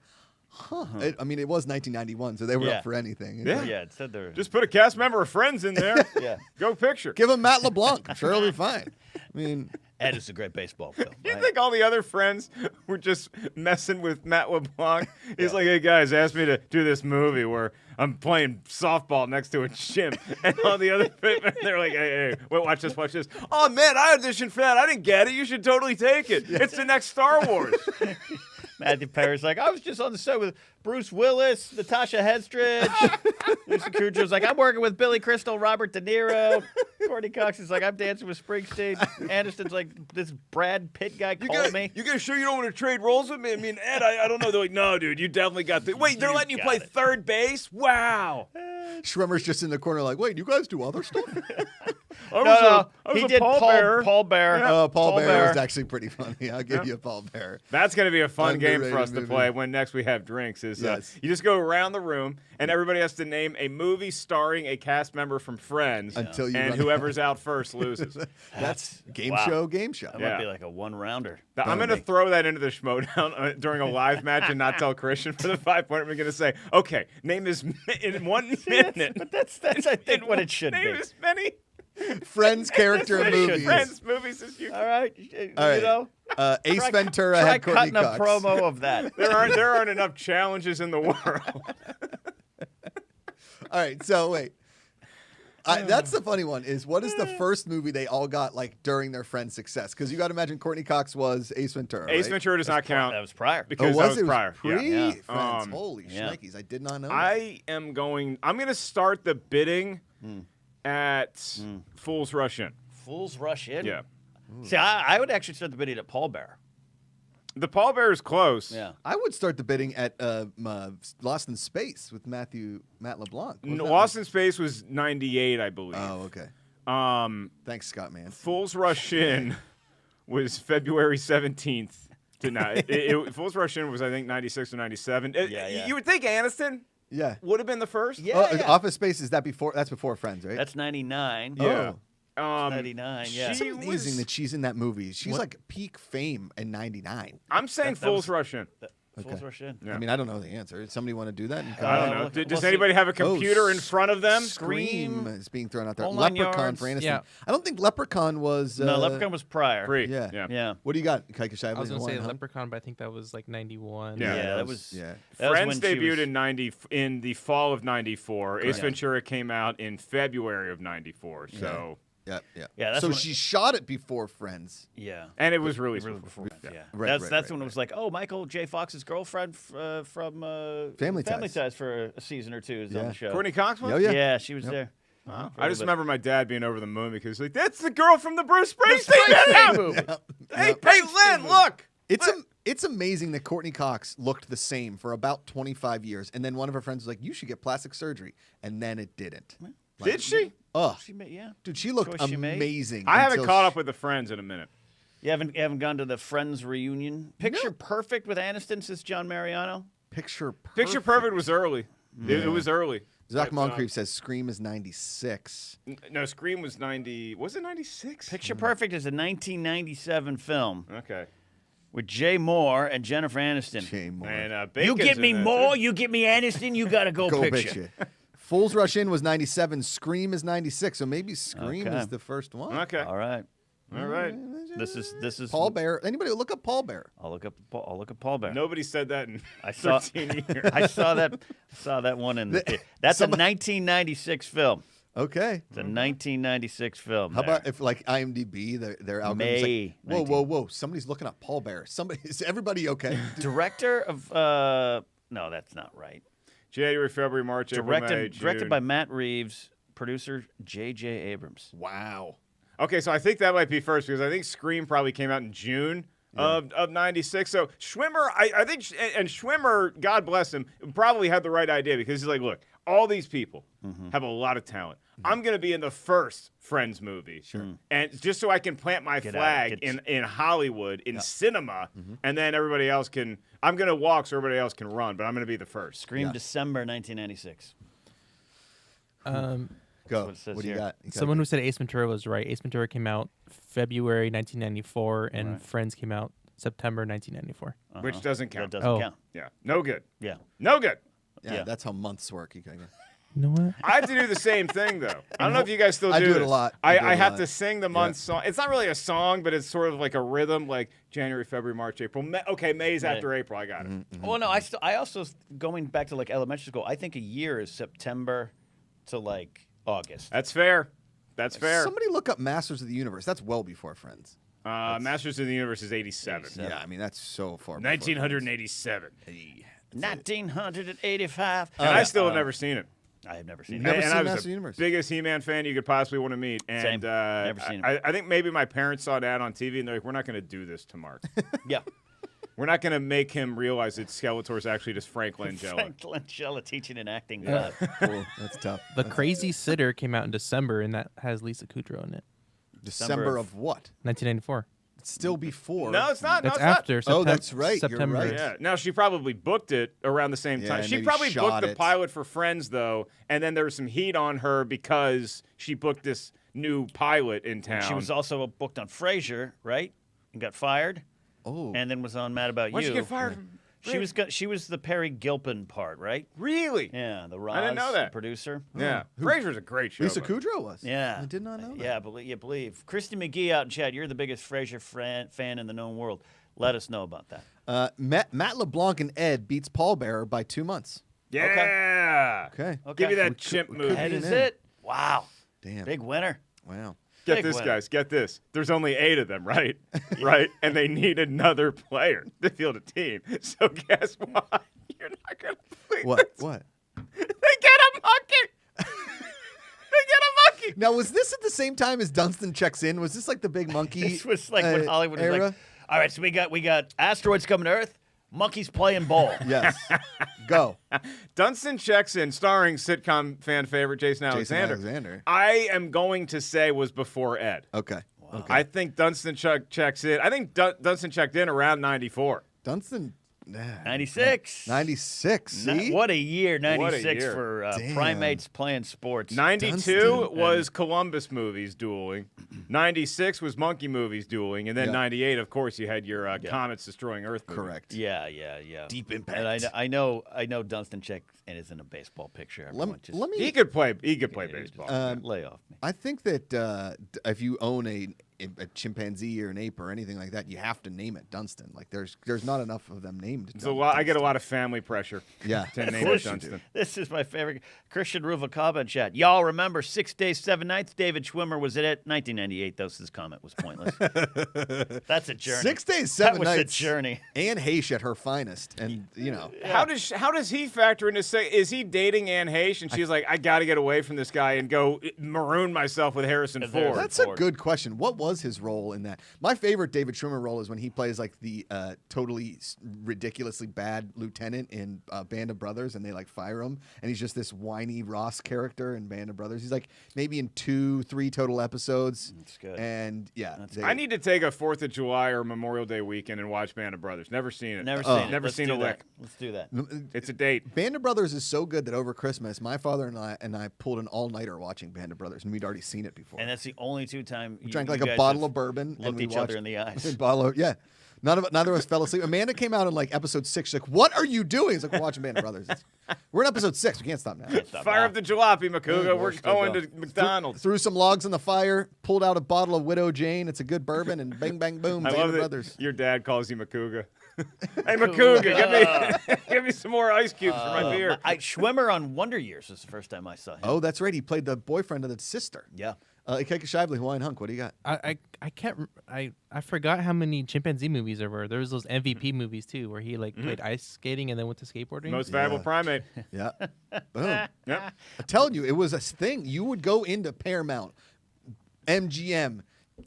S1: it was 1991, so they were up for anything.
S4: It said they're...
S3: Just put a cast member of Friends in there. Go picture.
S1: Give him Matt LeBlanc. I'm sure he'll be fine. I mean...
S4: Ed is a great baseball film.
S3: You think all the other friends were just messing with Matt LeBlanc? He's like, hey, guys, asked me to do this movie where I'm playing softball next to a gym. And all the other they're like, hey, wait, watch this. Oh, man, I auditioned for that. I didn't get it. You should totally take it. It's the next Star Wars.
S4: Matthew Perry's like, I was just on the set with Bruce Willis, Natasha Henstridge. Lucy Kudrow's like, I'm working with Billy Crystal, Robert De Niro. Courtney Cox is like, I'm dancing with Springsteen. Aniston's like, this Brad Pitt guy called me.
S3: You guys sure you don't want to trade roles with me? I mean, Ed, I don't know. They're like, no, dude, you definitely got the... Wait, they're letting you play third base? Wow.
S1: Schwimmer's just in the corner like, wait, you guys do other stuff?
S4: He did Paul Bear.
S1: Yeah. Oh, Paul Bear was actually pretty funny. I'll give you Paul Bear.
S3: That's going to be a fun game for us to play when next we have drinks. You just go around the room, and everybody has to name a movie starring a cast member from Friends, and whoever's out first loses.
S1: That's game show.
S4: That might be like a one-rounder.
S3: I'm going to throw that into the Schmodown during a live match and not tell Christian for the 5-pointer. I'm going to say, okay, name this in 1 minute.
S4: But that's I think what it should be.
S3: Name as many
S1: Friends character movies.
S3: Friends movies as you can.
S4: All right.
S1: You know, Ace Ventura had Courtney Cox.
S4: Try cutting a promo of that.
S3: There aren't enough challenges in the world.
S1: All right, so wait. That's the funny one. Is what is the first movie they all got like during their Friends' success? Because you got to imagine Courtney Cox was Ace Ventura.
S3: Ace Ventura does not count.
S4: That was prior.
S3: Because that was prior.
S1: Friends. Holy shnikes! I did not know.
S3: I'm going to start the bidding at Fools Rush In.
S4: Fools Rush In?
S3: Yeah.
S4: See, I would actually start the bidding at Paul Bear.
S3: The Paul Bear is close.
S4: Yeah.
S1: I would start the bidding at Lost in Space with Matt LeBlanc.
S3: Lost in Space was 98, I believe.
S1: Oh, okay. Thanks, Scott, man.
S3: Fools Rush In was February 17th. Fools Rush In was, I think, 96 or 97.
S4: Yeah.
S3: You would think Aniston would have been the first.
S4: Yeah.
S1: Office Space, that's before Friends, right?
S4: That's 99.
S3: Yeah.
S4: 99, yeah.
S1: It's amazing that she's in that movie. She's like peak fame in 99.
S3: I'm saying Fools Rush In.
S4: Fools Rush In.
S1: Yeah. I mean, I don't know the answer. Somebody want to do that?
S3: I don't know. Does anybody have a computer in front of them?
S1: Scream is being thrown out there.
S4: All
S1: Leprechaun for Aniston. Yeah. I don't think Leprechaun was...
S4: no, Leprechaun was prior.
S1: Yeah. What do you got, Kaikashai?
S2: I was going to say Leprechaun, but I think that was like 91.
S4: Yeah, that was...
S3: Friends debuted in the fall of 94. Ace Ventura came out in February of 94, so...
S1: Yeah. So she shot it before Friends.
S4: Yeah.
S3: And it was released before.
S4: Yeah. That's when it was like, oh, Michael J. Fox's girlfriend from
S1: Family
S4: Ties for a season or two is on the show.
S3: Courtney Cox was?
S4: Yeah, she was there.
S3: Wow. I just remember my dad being over the moon because like, that's the girl from the Bruce Springsteen movie. Hey, Lynn, look.
S1: It's amazing that Courtney Cox looked the same for about 25 years, and then one of her friends was like, you should get plastic surgery, and then it didn't.
S3: Did she?
S1: Oh,
S4: yeah.
S1: Dude, she looked amazing.
S3: I haven't caught up with the Friends in a minute.
S4: You haven't gone to the Friends reunion? Picture Perfect with Aniston since John Mariano?
S1: Picture
S3: Perfect was early. Yeah. It was early.
S1: Zach Moncrief says Scream is 96.
S3: No, Scream was 90. Was it 96?
S4: Picture Perfect is a 1997 film.
S3: Okay.
S4: With Jay Moore and Jennifer Aniston.
S1: Jay Moore.
S3: And
S4: you get me Moore, you get me Aniston, you got to go picture.
S1: Fools Rush In was 97. Scream is 96. So maybe Scream is the first one.
S3: Okay.
S4: All right. This is
S1: Paul Bear. Anybody look up Paul Bear?
S4: I'll look up Paul Bear.
S3: Nobody said that in 13 years.
S4: I saw that one in that's a 1996 film.
S1: Okay.
S4: It's a 1996 film.
S1: How about if like IMDb, their algorithm's like, whoa, somebody's looking up Paul Bear. Is everybody okay?
S4: Director of no, that's not right.
S3: January, February, March, April, May, June.
S4: Directed by Matt Reeves, producer J.J. Abrams.
S1: Wow.
S3: Okay, so I think that might be first because I think Scream probably came out in June of 96. So Schwimmer, I think, and Schwimmer, God bless him, probably had the right idea because he's like, look, all these people have a lot of talent. I'm going to be in the first Friends movie. Sure. And just so I can plant my flag in Hollywood, in cinema, and then everybody else can, I'm going to walk so everybody else can run, but I'm going to be the first.
S4: Scream December 1996.
S1: Go. What do you got?
S2: Someone who said Ace Ventura was right. Ace Ventura came out February 1994, and Friends came out September 1994.
S3: Which doesn't count.
S4: That doesn't count.
S3: Yeah. No good.
S4: Yeah.
S3: No good.
S1: Yeah, that's how months work. You
S2: know what?
S3: I have to do the same thing, though. I don't know if you guys still do
S1: I do
S3: this.
S1: it a lot.
S3: I have to sing the month song. It's not really a song, but it's sort of like a rhythm, like January, February, March, April. May's after April. I got it.
S4: Well, no, I also, going back to like elementary school, I think a year is September to like August.
S3: That's fair. That's fair.
S1: Somebody look up Masters of the Universe. That's well before Friends.
S3: Masters of the Universe is 87.
S1: Yeah, I mean, that's so far
S3: 1987.
S4: 1985.
S3: And I still have never seen it.
S4: I have never seen it.
S1: Never seen
S3: I
S1: Masters of
S3: was
S1: the Universe.
S3: the biggest He-Man fan you could possibly want to meet. And
S4: Same. Never seen it.
S3: I think maybe my parents saw that on TV, and they're like, we're not going to do this to Mark.
S4: Yeah.
S3: We're not going to make him realize that Skeletor's actually just Frank Langella.
S4: Frank Langella teaching and acting.
S1: Cool. That's tough.
S2: The Crazy Sitter came out in December, and that has Lisa Kudrow in it.
S1: December of what?
S2: 1994.
S1: It's still before.
S3: No, it's not.
S2: That's
S3: No, it's
S2: after.
S1: Oh, that's right.
S2: September.
S1: You're right.
S3: Yeah. Now, she probably booked it around the same time.
S1: Yeah,
S3: She
S1: maybe
S3: probably booked
S1: shot
S3: the
S1: it.
S3: pilot for Friends, though, and then there was some heat on her because she booked this new pilot in town.
S4: She was also booked on Frasier, right? And got fired.
S1: Oh.
S4: And then was on Mad About
S3: Why'd
S4: You.
S3: she get fired?
S4: She was the Perry Gilpin part, right?
S3: Really?
S4: Yeah, the Roz,
S3: I didn't know that.
S4: the producer.
S3: Yeah. Frasier's a great show.
S1: Lisa
S3: though.
S1: Kudrow was.
S4: Yeah.
S1: I did not know that.
S4: Yeah, you believe. Christy McGee out in chat. You're the biggest Frasier fan in the known world. Let us know about that.
S1: Matt LeBlanc and Ed beats Paul Bearer by 2 months.
S3: Yeah.
S1: Okay.
S3: Give me that chimp movie.
S4: That is it. Wow.
S1: Damn.
S4: Big winner.
S1: Wow.
S3: Get
S4: Big
S3: this,
S4: winner.
S3: guys. Get this. There's only 8 of them, right? Right? And they need another player to field a team. So guess what? You're not going to believe
S1: What?
S3: this.
S1: What?
S3: They get a monkey. They get a monkey.
S1: Now, was this at the same time as Dunstan checks in? Was this like the big monkey
S4: This was like when Hollywood was
S1: era?
S4: like, all right, so we got asteroids coming to Earth, monkeys playing ball.
S1: Yes. Go.
S3: Dunstan checks in, starring sitcom fan favorite Jason Alexander. I am going to say was before Ed.
S1: Okay.
S4: Wow.
S1: Okay.
S3: I think Dunstan checks in. I think Dunstan checked in around 94.
S1: Dunstan.
S4: 96.
S1: 96. See?
S4: What a year, 96
S3: What a year.
S4: for
S1: Damn.
S4: primates playing sports.
S3: 92
S1: Dunstan.
S3: was Columbus movies dueling. 96 was Monkey movies dueling. And then
S1: Yeah.
S3: 98, of course, you had your Comets Destroying Earth movie.
S1: Correct.
S4: Yeah.
S1: Deep Impact.
S4: And I know Dunstan checks and is in a baseball picture. Everyone just
S1: Let me.
S3: He could play baseball.
S4: lay off me.
S1: I think that if you own a chimpanzee or an ape or anything like that, you have to name it Dunstan. Like there's not enough of them named.
S3: It's a lot. I get a lot of family pressure.
S1: Yeah.
S3: To name it Dunstan.
S4: This is my favorite. Christian Ruvalcaba in chat. Y'all remember 6 Days, 7 Nights? David Schwimmer was in it. 1998, though, his comment was pointless. That's a journey.
S1: 6 Days, 7
S4: That was
S1: Nights.
S4: a journey.
S1: Anne Heche at her finest, and you know.
S3: How does he factor into say? Is he dating Anne Heche and she's like, I got to get away from this guy and go maroon myself with Harrison Ford?
S1: That's a good question. What was his role in that? My favorite David Schwimmer role is when he plays like the totally ridiculously bad lieutenant in Band of Brothers, and they like fire him, and he's just this whiny Ross character in Band of Brothers. He's like maybe in 2-3 total episodes.
S4: That's good.
S1: And yeah,
S3: I need to take a 4th of July or Memorial Day weekend and watch Band of Brothers. Never seen it.
S4: Never seen it.
S3: Never
S4: Let's
S3: seen
S4: do
S3: a
S4: that.
S3: lick.
S4: Let's do that.
S3: It's a date.
S1: Band of Brothers is so good that over Christmas, my father and I pulled an all-nighter watching Band of Brothers, and we'd already seen it before.
S4: And that's the only 2 times
S1: We drank like a bottle of bourbon, and
S4: looked
S1: we
S4: each other
S1: watched
S4: in the eyes.
S1: a bottle of, yeah. Neither of us fell asleep. Amanda came out in like episode 6. She's like, "What are you doing?" It's like, "We're watching Band of Brothers." We're in episode 6. We can't stop now.
S3: Fire up the jalopy, Macuga.
S1: Yeah,
S3: We're going to McDonald's.
S1: Threw some logs in the fire, pulled out a bottle of Widow Jane. It's a good bourbon, and bang, bang, boom.
S3: I
S1: Band
S3: love
S1: of
S3: that
S1: Brothers.
S3: your dad calls you Macuga. Hey, Macuga, give me some more ice cubes for my beer.
S4: Schwimmer on Wonder Years was the first time I saw him.
S1: Oh, that's right. He played the boyfriend of the sister.
S4: Yeah.
S1: Ikaika Shively, Hawaiian Hunk, what do you got?
S2: I can't. I forgot how many chimpanzee movies there were. There was those MVP movies too, where he like played ice skating and then went to skateboarding.
S3: Most valuable primate.
S1: Yeah. Boom.
S3: Yep.
S1: I'm telling you, it was a thing. You would go into Paramount, MGM,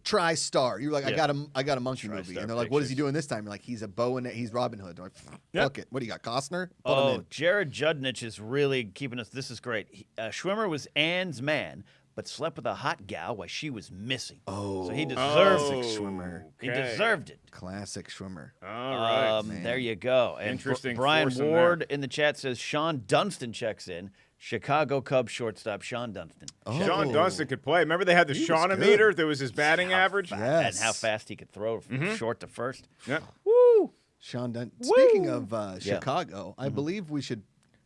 S1: TriStar. You're like, I got a monkey movie, and they're like, what is he doing this time? You're like, he's a bow and he's Robin Hood. They're like, fuck it. What do you got, Costner? Put him in.
S4: Jared Judnich is really keeping us. This is great. Schwimmer was Anne's man, but slept with a hot gal while she was missing. So he deserved it.
S1: Schwimmer.
S4: He deserved it.
S1: Classic Schwimmer.
S3: All right.
S4: There you go. And
S3: Interesting.
S4: Brian Ward in the chat says Sean Dunston checks in. Chicago Cubs shortstop Sean Dunston.
S3: Sean Dunston could play. Remember they had the Shawnometer? There was his batting average.
S4: And how fast he could throw from short to first.
S3: Yep.
S4: Woo!
S1: Sean Dunston. Speaking of Chicago, I believe we should,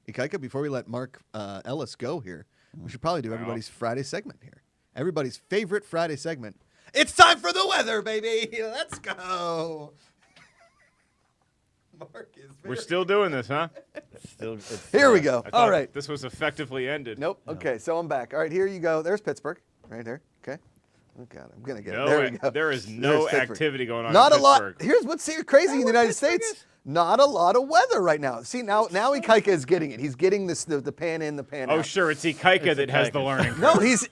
S1: Ikaika, before we let Mark Ellis go here, we should probably do everybody's Friday segment here. Everybody's favorite Friday segment. It's time for the weather, baby. Let's go. Mark is
S3: We're still doing this, huh?
S1: Here we go. All right.
S3: This was effectively ended.
S1: Nope. Okay, so I'm back. All right, here you go. There's Pittsburgh. Right there. Okay. Oh, God, I'm going to get it. There we go.
S3: There is no activity going on
S1: Not
S3: in
S1: a lot.
S3: Pittsburgh.
S1: Here's what's crazy in the United States. Not a lot of weather right now. See, now Ikaika is getting it. He's getting this the pan in, the pan out.
S3: Oh, sure. It's Ikaika that has the learning curve.
S1: No, he's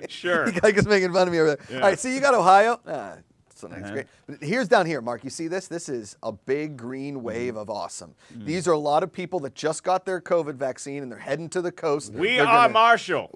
S3: Sure.
S1: Ikaika's making fun of me over there.
S3: Yeah.
S1: All right, so you got Ohio. So that's great. But here's down here, Mark. You see this? This is a big green wave of awesome. These are a lot of people that just got their COVID vaccine and they're heading to the coast.
S3: We are Marshall.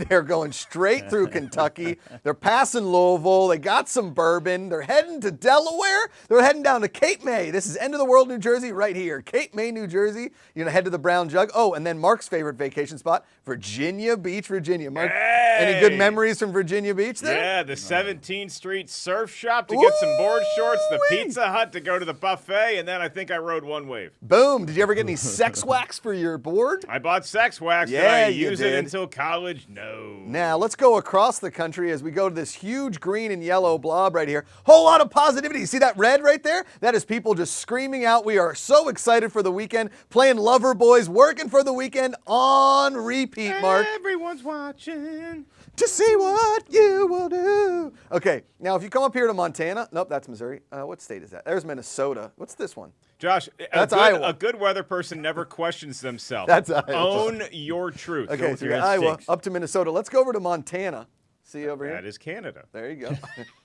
S1: They're going straight through Kentucky. They're passing Louisville. They got some bourbon. They're heading to Delaware. They're heading down to Cape May. This is end of the world, New Jersey, right here. Cape May, New Jersey. You're going to head to the Brown Jug. Oh, and then Mark's favorite vacation spot, Virginia Beach, Virginia. Mark, any good memories from Virginia Beach there?
S3: Yeah, the 17th Street Surf Shop to get some board shorts, the Pizza Hut to go to the buffet, and then I think I rode one wave.
S1: Boom. Did you ever get any sex wax for your board?
S3: I bought sex wax.
S1: Yeah,
S3: Did I use it
S1: did.
S3: until college? No.
S1: Now, let's go across the country as we go to this huge green and yellow blob right here. Whole lot of positivity. See that red right there? That is people just screaming out. We are so excited for the weekend, playing Lover Boys, working for the weekend on repeat, Mark.
S3: Everyone's watching.
S1: To see what you will do. Okay, now if you come up here to Montana, nope, that's Missouri. What state is that? There's Minnesota. What's this one?
S3: Josh,
S1: Iowa.
S3: A good weather person never questions themselves.
S1: That's Iowa.
S3: Own your truth.
S1: Okay, so we got Iowa up to Minnesota. Let's go over to Montana. See over here?
S3: That is Canada.
S1: There you go.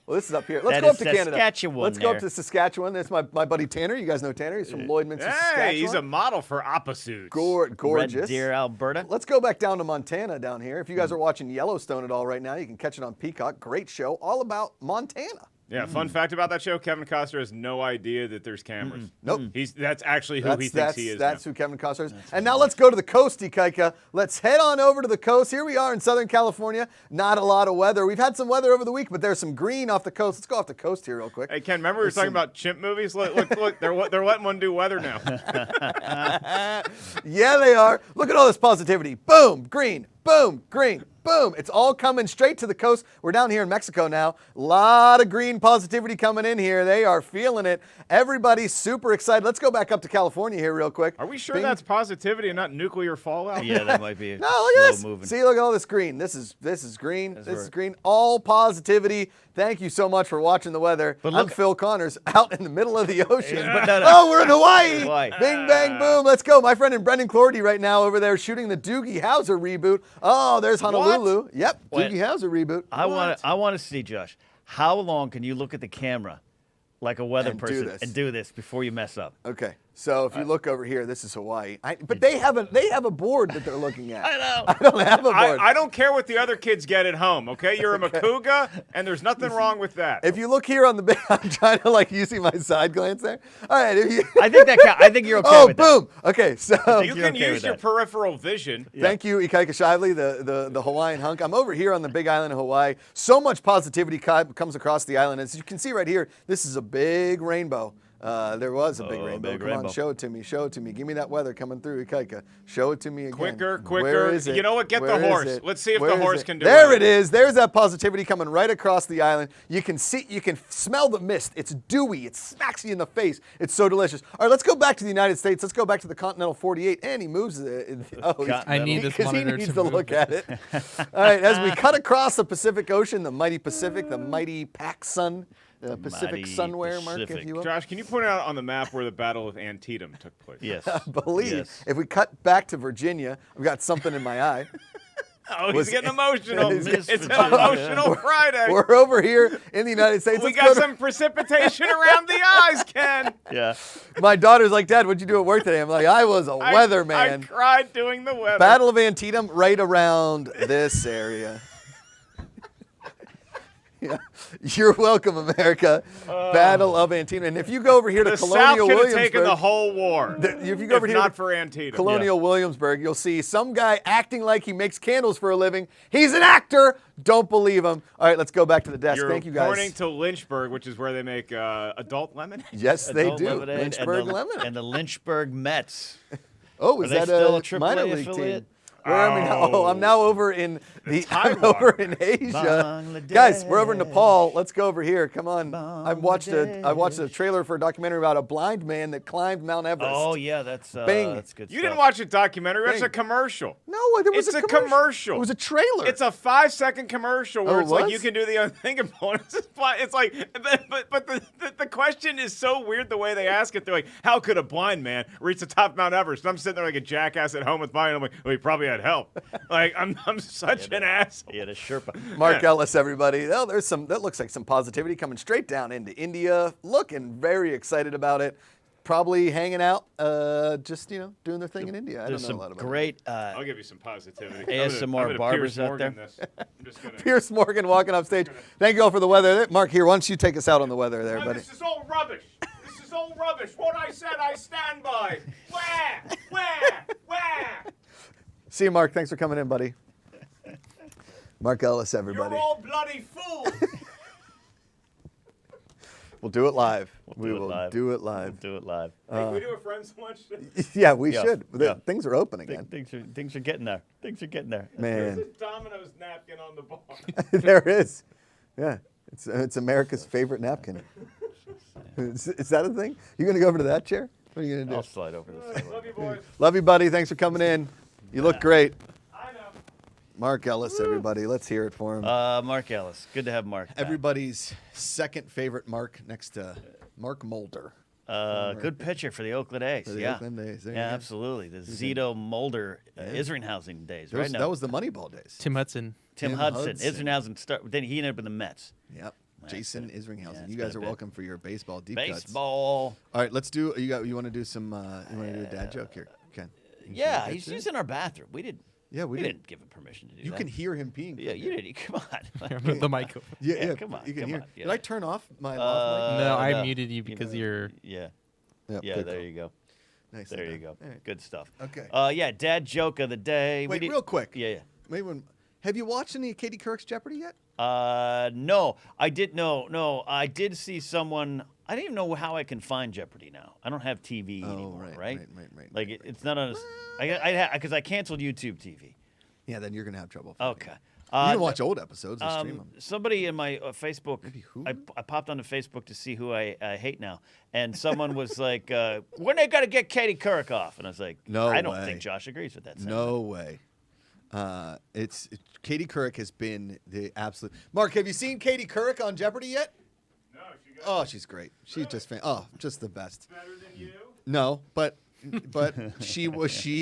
S1: Well, this is up here. Let's
S4: That
S1: go up
S4: is
S1: to Canada.
S4: Saskatchewan
S1: Let's go up
S4: there.
S1: to Saskatchewan. That's my buddy Tanner. You guys know Tanner. He's from Lloydminster, Saskatchewan.
S3: Hey, he's a model for opposites.
S1: Gorgeous.
S4: Red Deer, Alberta.
S1: Let's go back down to Montana down here. If you guys are watching Yellowstone at all right now, you can catch it on Peacock. Great show, all about Montana.
S3: Yeah, fun fact about that show, Kevin Costner has no idea that there's cameras.
S1: Nope.
S3: That's actually who he thinks he is.
S1: That's
S3: now.
S1: who Kevin Costner is. And now let's go to the coast, Ikaika. Let's head on over to the coast. Here we are in Southern California. Not a lot of weather. We've had some weather over the week, but there's some green off the coast. Let's go off the coast here real quick.
S3: Hey, Ken, remember we were talking about chimp movies? Look, they're letting one do weather now.
S1: Yeah, they are. Look at all this positivity. Boom, green. Boom, green. Boom. It's all coming straight to the coast. We're down here in Mexico now. A lot of green positivity coming in here. They are feeling it. Everybody's super excited. Let's go back up to California here real quick.
S3: Are we sure that's positivity and not nuclear fallout?
S4: Yeah, that might be
S1: No, look at this.
S4: slow moving.
S1: See, look at all this green. This is green. This is green. All positivity. Thank you so much for watching the weather. I'm Phil Connors out in the middle of the ocean. Oh, we're in Hawaii. Bing, bang, boom. Let's go. My friend and Brendan Clordy right now over there shooting the Doogie Howser reboot. Oh, there's Honolulu.
S3: What?
S1: Yep, Doogie Howser reboot.
S4: I want to see, Josh, how long can you look at the camera like a weather person and do this before you mess up?
S1: Okay, so if you look over here, this is Hawaii. But they have a board that they're looking at.
S4: I know.
S1: I don't have a board.
S3: I don't care what the other kids get at home, okay? You're a Macuga, and there's nothing wrong with that.
S1: If you look here on the big, I'm trying to you see my side glance there? All right.
S4: I think you're okay with that.
S1: Oh, boom. Okay, so
S3: you can use your peripheral vision.
S1: Thank you, Ikaika Shively, the Hawaiian hunk. I'm over here on the big island of Hawaii. So much positivity comes across the island. As you can see right here, this is a big rainbow. There was a big rainbow.
S4: big
S1: Come
S4: rainbow.
S1: on, show it to me. Show it to me. Give me that weather coming through, Ikaika. Show it to me again.
S3: Quicker.
S1: Where is it?
S3: You know what? Get
S1: Where
S3: the
S1: is
S3: horse.
S1: it?
S3: Let's see if
S1: Where
S3: the
S1: is
S3: horse
S1: it?
S3: can do
S1: There
S3: it.
S1: it is. There's that positivity coming right across the island. You can see, you can smell the mist. It's dewy. It smacks you in the face. It's so delicious. All right, let's go back to the United States. Let's go back to the continental 48. And he moves it.
S2: I need this
S1: because he
S2: monitor
S1: needs
S2: to
S1: to
S2: move
S1: look
S2: it.
S1: at it. All right, as we cut across the Pacific Ocean, the mighty Pacific, the mighty Pac Sun, Pacific
S4: mighty
S1: Sunwear, Mark, if
S4: Pacific.
S1: you will.
S3: Josh, can you point out on the map where the Battle of Antietam took place?
S4: Yes.
S1: I believe
S4: Yes.
S1: if we cut back to Virginia, I've got something in my eye.
S3: Oh,
S1: Was-
S3: he's getting emotional.
S1: Is
S3: It's
S1: it-
S3: an
S4: Virginia?
S3: emotional Friday.
S1: We're over here in the United States.
S3: We
S1: Let's
S3: got
S1: go to-
S3: some precipitation around the eyes, Ken.
S4: Yeah.
S1: My daughter's like, Dad, what'd you do at work today? I'm like, I was a
S3: I
S1: weatherman.
S3: cried doing the weather.
S1: Battle of Antietam, right around this area. Yeah. You're welcome, America. Battle of Antietam. And if you go over here to
S3: the South
S1: Colonial
S3: could have taken the
S1: Williamsburg,
S3: whole war.
S1: if you go over
S3: if
S1: here
S3: not
S1: to
S3: for Antietam.
S1: Colonial Williamsburg, you'll see some guy acting like he makes candles for a living. He's an actor. Don't believe him. All right, let's go back to the desk.
S3: You're
S1: Thank you, guys.
S3: pointing to Lynchburg, which is where they make adult lemonade.
S1: Yes, they
S4: Adult
S1: do.
S4: lemonade
S1: Lynchburg
S4: and the,
S1: Lemonade.
S4: and the Lynchburg Mets.
S1: Oh,
S4: Are
S1: is
S4: they
S1: that
S4: still
S1: a
S4: a AAA
S1: minor league
S4: affiliate?
S1: team? Where am I now? Oh, I'm now over in I'm over in Asia.
S4: Bangladesh.
S1: Guys, we're over in Nepal. Let's go over here. Come on. I watched a trailer for a documentary about a blind man that climbed Mount Everest.
S4: Oh yeah, that's
S1: Bing.
S4: that's good.
S3: You
S4: stuff.
S3: didn't watch a documentary. That's
S1: Dang.
S3: a commercial.
S1: No, there was
S3: It's
S1: a
S3: a commercial.
S1: It was a trailer.
S3: It's a 5-second commercial where
S1: Oh,
S3: it's
S1: it
S3: like
S1: was?
S3: you can do the unthinkable. It's like, but the question is so weird the way they ask it. They're like, how could a blind man reach the top of Mount Everest? And I'm sitting there like a jackass at home with mine. I'm like, well, he probably had help. Like I'm such an asshole.
S4: He had a Sherpa.
S1: Mark Ellis, everybody. Oh, there's some. That looks like some positivity coming straight down into India. Looking very excited about it. Probably hanging out, just doing their thing in India. I
S4: There's
S1: don't know a
S4: some
S1: lot about
S4: great
S3: I'll give you some positivity.
S4: ASMR
S3: I'm gonna
S4: barbers
S3: Piers
S4: out
S3: Morgan
S4: there.
S3: this. I'm just gonna.
S1: it. Pierce Morgan walking off stage. Thank you all for the weather. Mark, here, why don't you take us out on the weather there, buddy?
S3: This is all rubbish. This is all rubbish. What I said, I stand by. Where?
S1: See you, Mark. Thanks for coming in, buddy. Mark Ellis, everybody.
S3: You're all bloody fools.
S1: We'll do it live.
S4: We'll do it live.
S1: do it live.
S4: Do it live.
S3: Hey, can we do a friends lunch?
S1: Yeah, we
S4: Yeah,
S1: should.
S4: yeah.
S1: Things are open again.
S4: Things are getting there. Things are getting there.
S1: Man,
S3: There's a Domino's napkin on the bar.
S1: there is. Yeah, it's America's favorite napkin. Is that a thing? You gonna go over to that chair? What are you gonna do?
S4: I'll slide over this.
S3: Love you, boys.
S1: Love you, buddy. Thanks for coming in. You look great.
S3: I know.
S1: Mark Ellis, everybody. Let's hear it for him.
S4: Mark Ellis. Good to have Mark. back.
S1: Everybody's second favorite Mark next to Mark Mulder.
S4: Good pitcher for the Oakland A's.
S1: For the
S4: yeah.
S1: Oakland A's. There you
S4: Yeah,
S1: go.
S4: absolutely. The Zito Mulder Isringhausen days, right?
S1: That was the Moneyball days.
S2: Tim Hudson.
S4: Tim Hudson. Isringhausen. Then he ended up in the Mets.
S1: Yep. Jason Isringhausen.
S4: Yeah,
S1: you
S4: it's
S1: guys
S4: been
S1: are
S4: a bit.
S1: welcome for your baseball deep cuts.
S4: Baseball.
S1: All right, let's do. You want to do some? You want to do a dad joke here, Ken?
S4: Yeah, he's using our bathroom. We didn't.
S1: Yeah, we
S4: didn't give him permission to do
S1: You
S4: that.
S1: can hear him peeing.
S4: Yeah, you didn't. Come on.
S2: the mic.
S1: Yeah,
S4: come on,
S1: You can
S4: come
S1: hear.
S4: on, yeah.
S1: Did I turn off my loft
S2: No, I
S4: no.
S2: muted you because you're.
S4: Yeah.
S1: mic?
S4: Yeah,
S1: good
S4: there
S1: call.
S4: you go.
S1: Nice.
S4: There you
S1: done.
S4: go.
S1: All right.
S4: Good stuff.
S1: Okay.
S4: Yeah, dad joke of the day.
S1: Wait, real quick.
S4: Yeah,
S1: Maybe have you watched any of Katie Couric's Jeopardy yet?
S4: No, I did. No, I did see someone. I didn't even know how I can find Jeopardy now. I don't have TV anymore, right?
S1: Right.
S4: Like it's not on. Because I canceled YouTube TV.
S1: Yeah, then you're gonna have trouble.
S4: Okay.
S1: You can watch old episodes and stream them.
S4: Somebody in my Facebook,
S1: Maybe who?
S4: I popped onto Facebook to see who I hate now, and someone was like, "When they got to get Katie Couric off?" And I was like,
S1: No
S4: I don't
S1: way.
S4: think Josh agrees with that." sentiment."
S1: No way. Katie Couric has been the absolute. Mark, have you seen Katie Couric on Jeopardy yet?
S3: No, she got
S1: Oh, she's great. She's just just the best.
S3: better than you.
S1: No, but she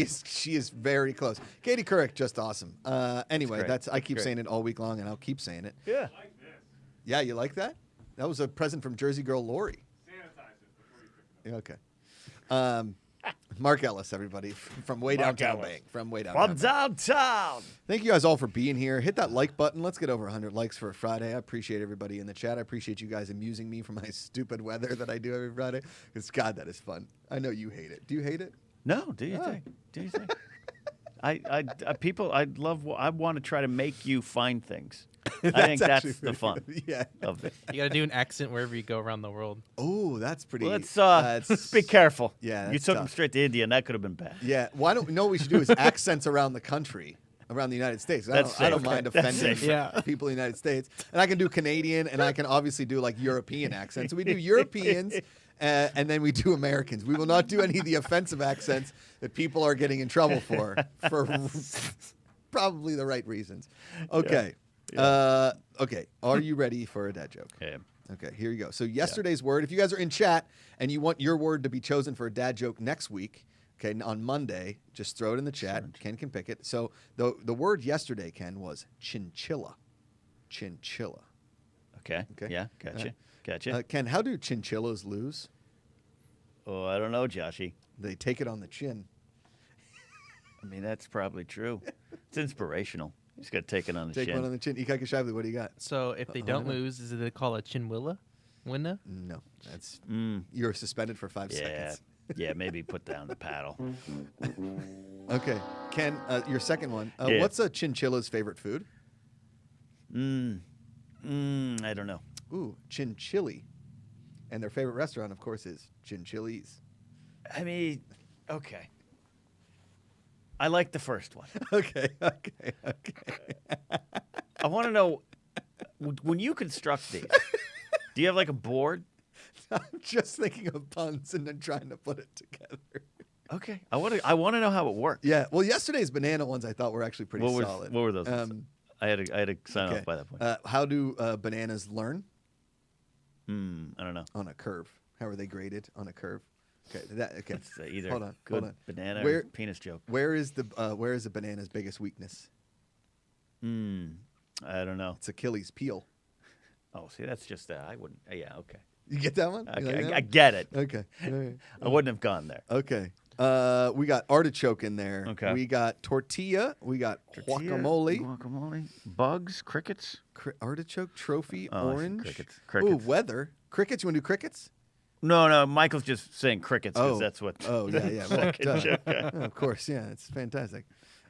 S1: is very close. Katie Couric, just awesome. Anyway,
S4: great.
S1: I keep
S4: That's great.
S1: saying it all week long, and I'll keep saying it.
S4: Yeah.
S3: Like this.
S1: Yeah, you like that? That was a present from Jersey girl Lori.
S3: Sanitize it before you cook it.
S1: Okay. Mark Ellis, everybody, from way
S4: Mark
S1: downtown
S4: Ellis.
S1: Bank. From way downtown.
S4: From
S1: Bank.
S4: downtown.
S1: Thank you guys all for being here. Hit that like button. Let's get over 100 likes for a Friday. I appreciate everybody in the chat. I appreciate you guys amusing me for my stupid weather that I do every Friday. Because, God, that is fun. I know you hate it. Do you hate it?
S4: No, do you
S1: Oh.
S4: think? Do you think? I want to try to make you find things. I think that's the fun of it.
S2: You got to do an accent wherever you go around the world.
S1: Oh, that's pretty.
S4: Well, let's be careful.
S1: Yeah,
S4: you took them straight to India, and that could have been bad.
S1: Yeah, why don't? No, what we should do is accents around the country, around the United States. I don't mind offending people in the United States, and I can do Canadian, and I can obviously do like European accents. So we do Europeans. And then we do Americans. We will not do any of the offensive accents that people are getting in trouble for probably the right reasons. Okay. Yeah. Okay. Are you ready for a dad joke?
S4: Yeah.
S1: Okay, here you go. So yesterday's word, if you guys are in chat and you want your word to be chosen for a dad joke next week, okay, on Monday, just throw it in the chat. Ken can pick it. So the word yesterday, Ken, was chinchilla. Chinchilla.
S4: Okay. Yeah, gotcha.
S1: Ken, how do chinchillas lose?
S4: Oh, I don't know, Joshy.
S1: They take it on the chin.
S4: I mean, that's probably true. It's inspirational. You just got to take it on the chin.
S1: Take one on the chin. GPACharity, what do you got?
S2: So if they don't lose, is it called a chinwilla? Winna?
S1: No. That's you're suspended for 5 seconds.
S4: Yeah, maybe put down the paddle.
S1: Okay. Ken, your second one. What's a chinchilla's favorite food?
S4: I don't know.
S1: Ooh, chinchilli. And their favorite restaurant, of course, is Chinchilli's.
S4: I mean, okay. I like the first one.
S1: Okay.
S4: I want to know, when you construct these, do you have like a board?
S1: I'm just thinking of puns and then trying to put it together.
S4: Okay. I want to know how it works.
S1: Yeah. Well, yesterday's banana ones I thought were actually pretty solid.
S4: What were those? I had to sign off by that point.
S1: How do bananas learn?
S4: I don't know.
S1: On a curve. How are they graded on a curve? Okay.
S4: It's either
S1: hold on.
S4: banana or penis joke.
S1: Where is a banana's biggest weakness?
S4: I don't know.
S1: It's Achilles' heel.
S4: Oh, see, that's just I wouldn't. Yeah, okay.
S1: You get that one?
S4: Okay, I get it.
S1: Okay. Right.
S4: I wouldn't have gone there.
S1: Okay. We got artichoke in there.
S4: Okay.
S1: We got tortilla. We got
S4: guacamole. Bugs. Crickets.
S1: Artichoke, trophy, orange.
S4: Crickets.
S1: Ooh, weather. Crickets. You want to do crickets?
S4: No. Michael's just saying crickets because that's what.
S1: Oh, yeah. Well, of course. Yeah, it's fantastic.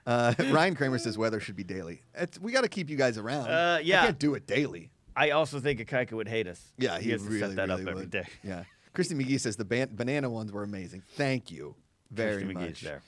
S1: Ryan Kramer says weather should be daily. We got to keep you guys around.
S4: Yeah.
S1: I can't do it daily.
S4: I also think Akaika would hate us.
S1: Yeah,
S4: he has to set that up
S1: would.
S4: every day.
S1: Yeah. Christy McGee says the banana ones were amazing. Thank you very much.
S4: There.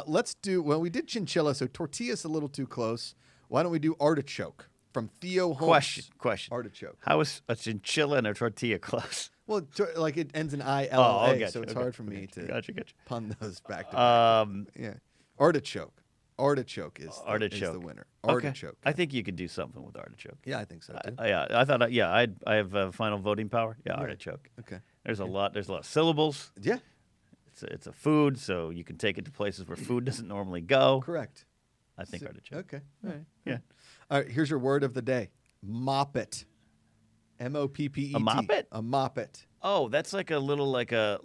S1: Let's do, we did chinchilla, so tortilla's a little too close. Why don't we do artichoke from Theo Holmes?
S4: Question.
S1: Artichoke.
S4: How is a chinchilla and a tortilla close?
S1: Well, like it ends in ILLA, so it's hard for me to pun those back to back. Yeah. Artichoke is the winner. Artichoke.
S4: Okay. I think you could do something with artichoke.
S1: Yeah, I think so too.
S4: I thought. I have final voting power. Yeah, artichoke.
S1: Okay.
S4: There's a lot of syllables.
S1: Yeah.
S4: It's a food, so you can take it to places where food doesn't normally go.
S1: Correct.
S4: I think artichoke.
S1: Okay. All right.
S4: Yeah.
S1: All right. Here's your word of the day. Moppet. MOPPET.
S4: A moppet?
S1: A moppet.
S4: Oh, that's like a little like a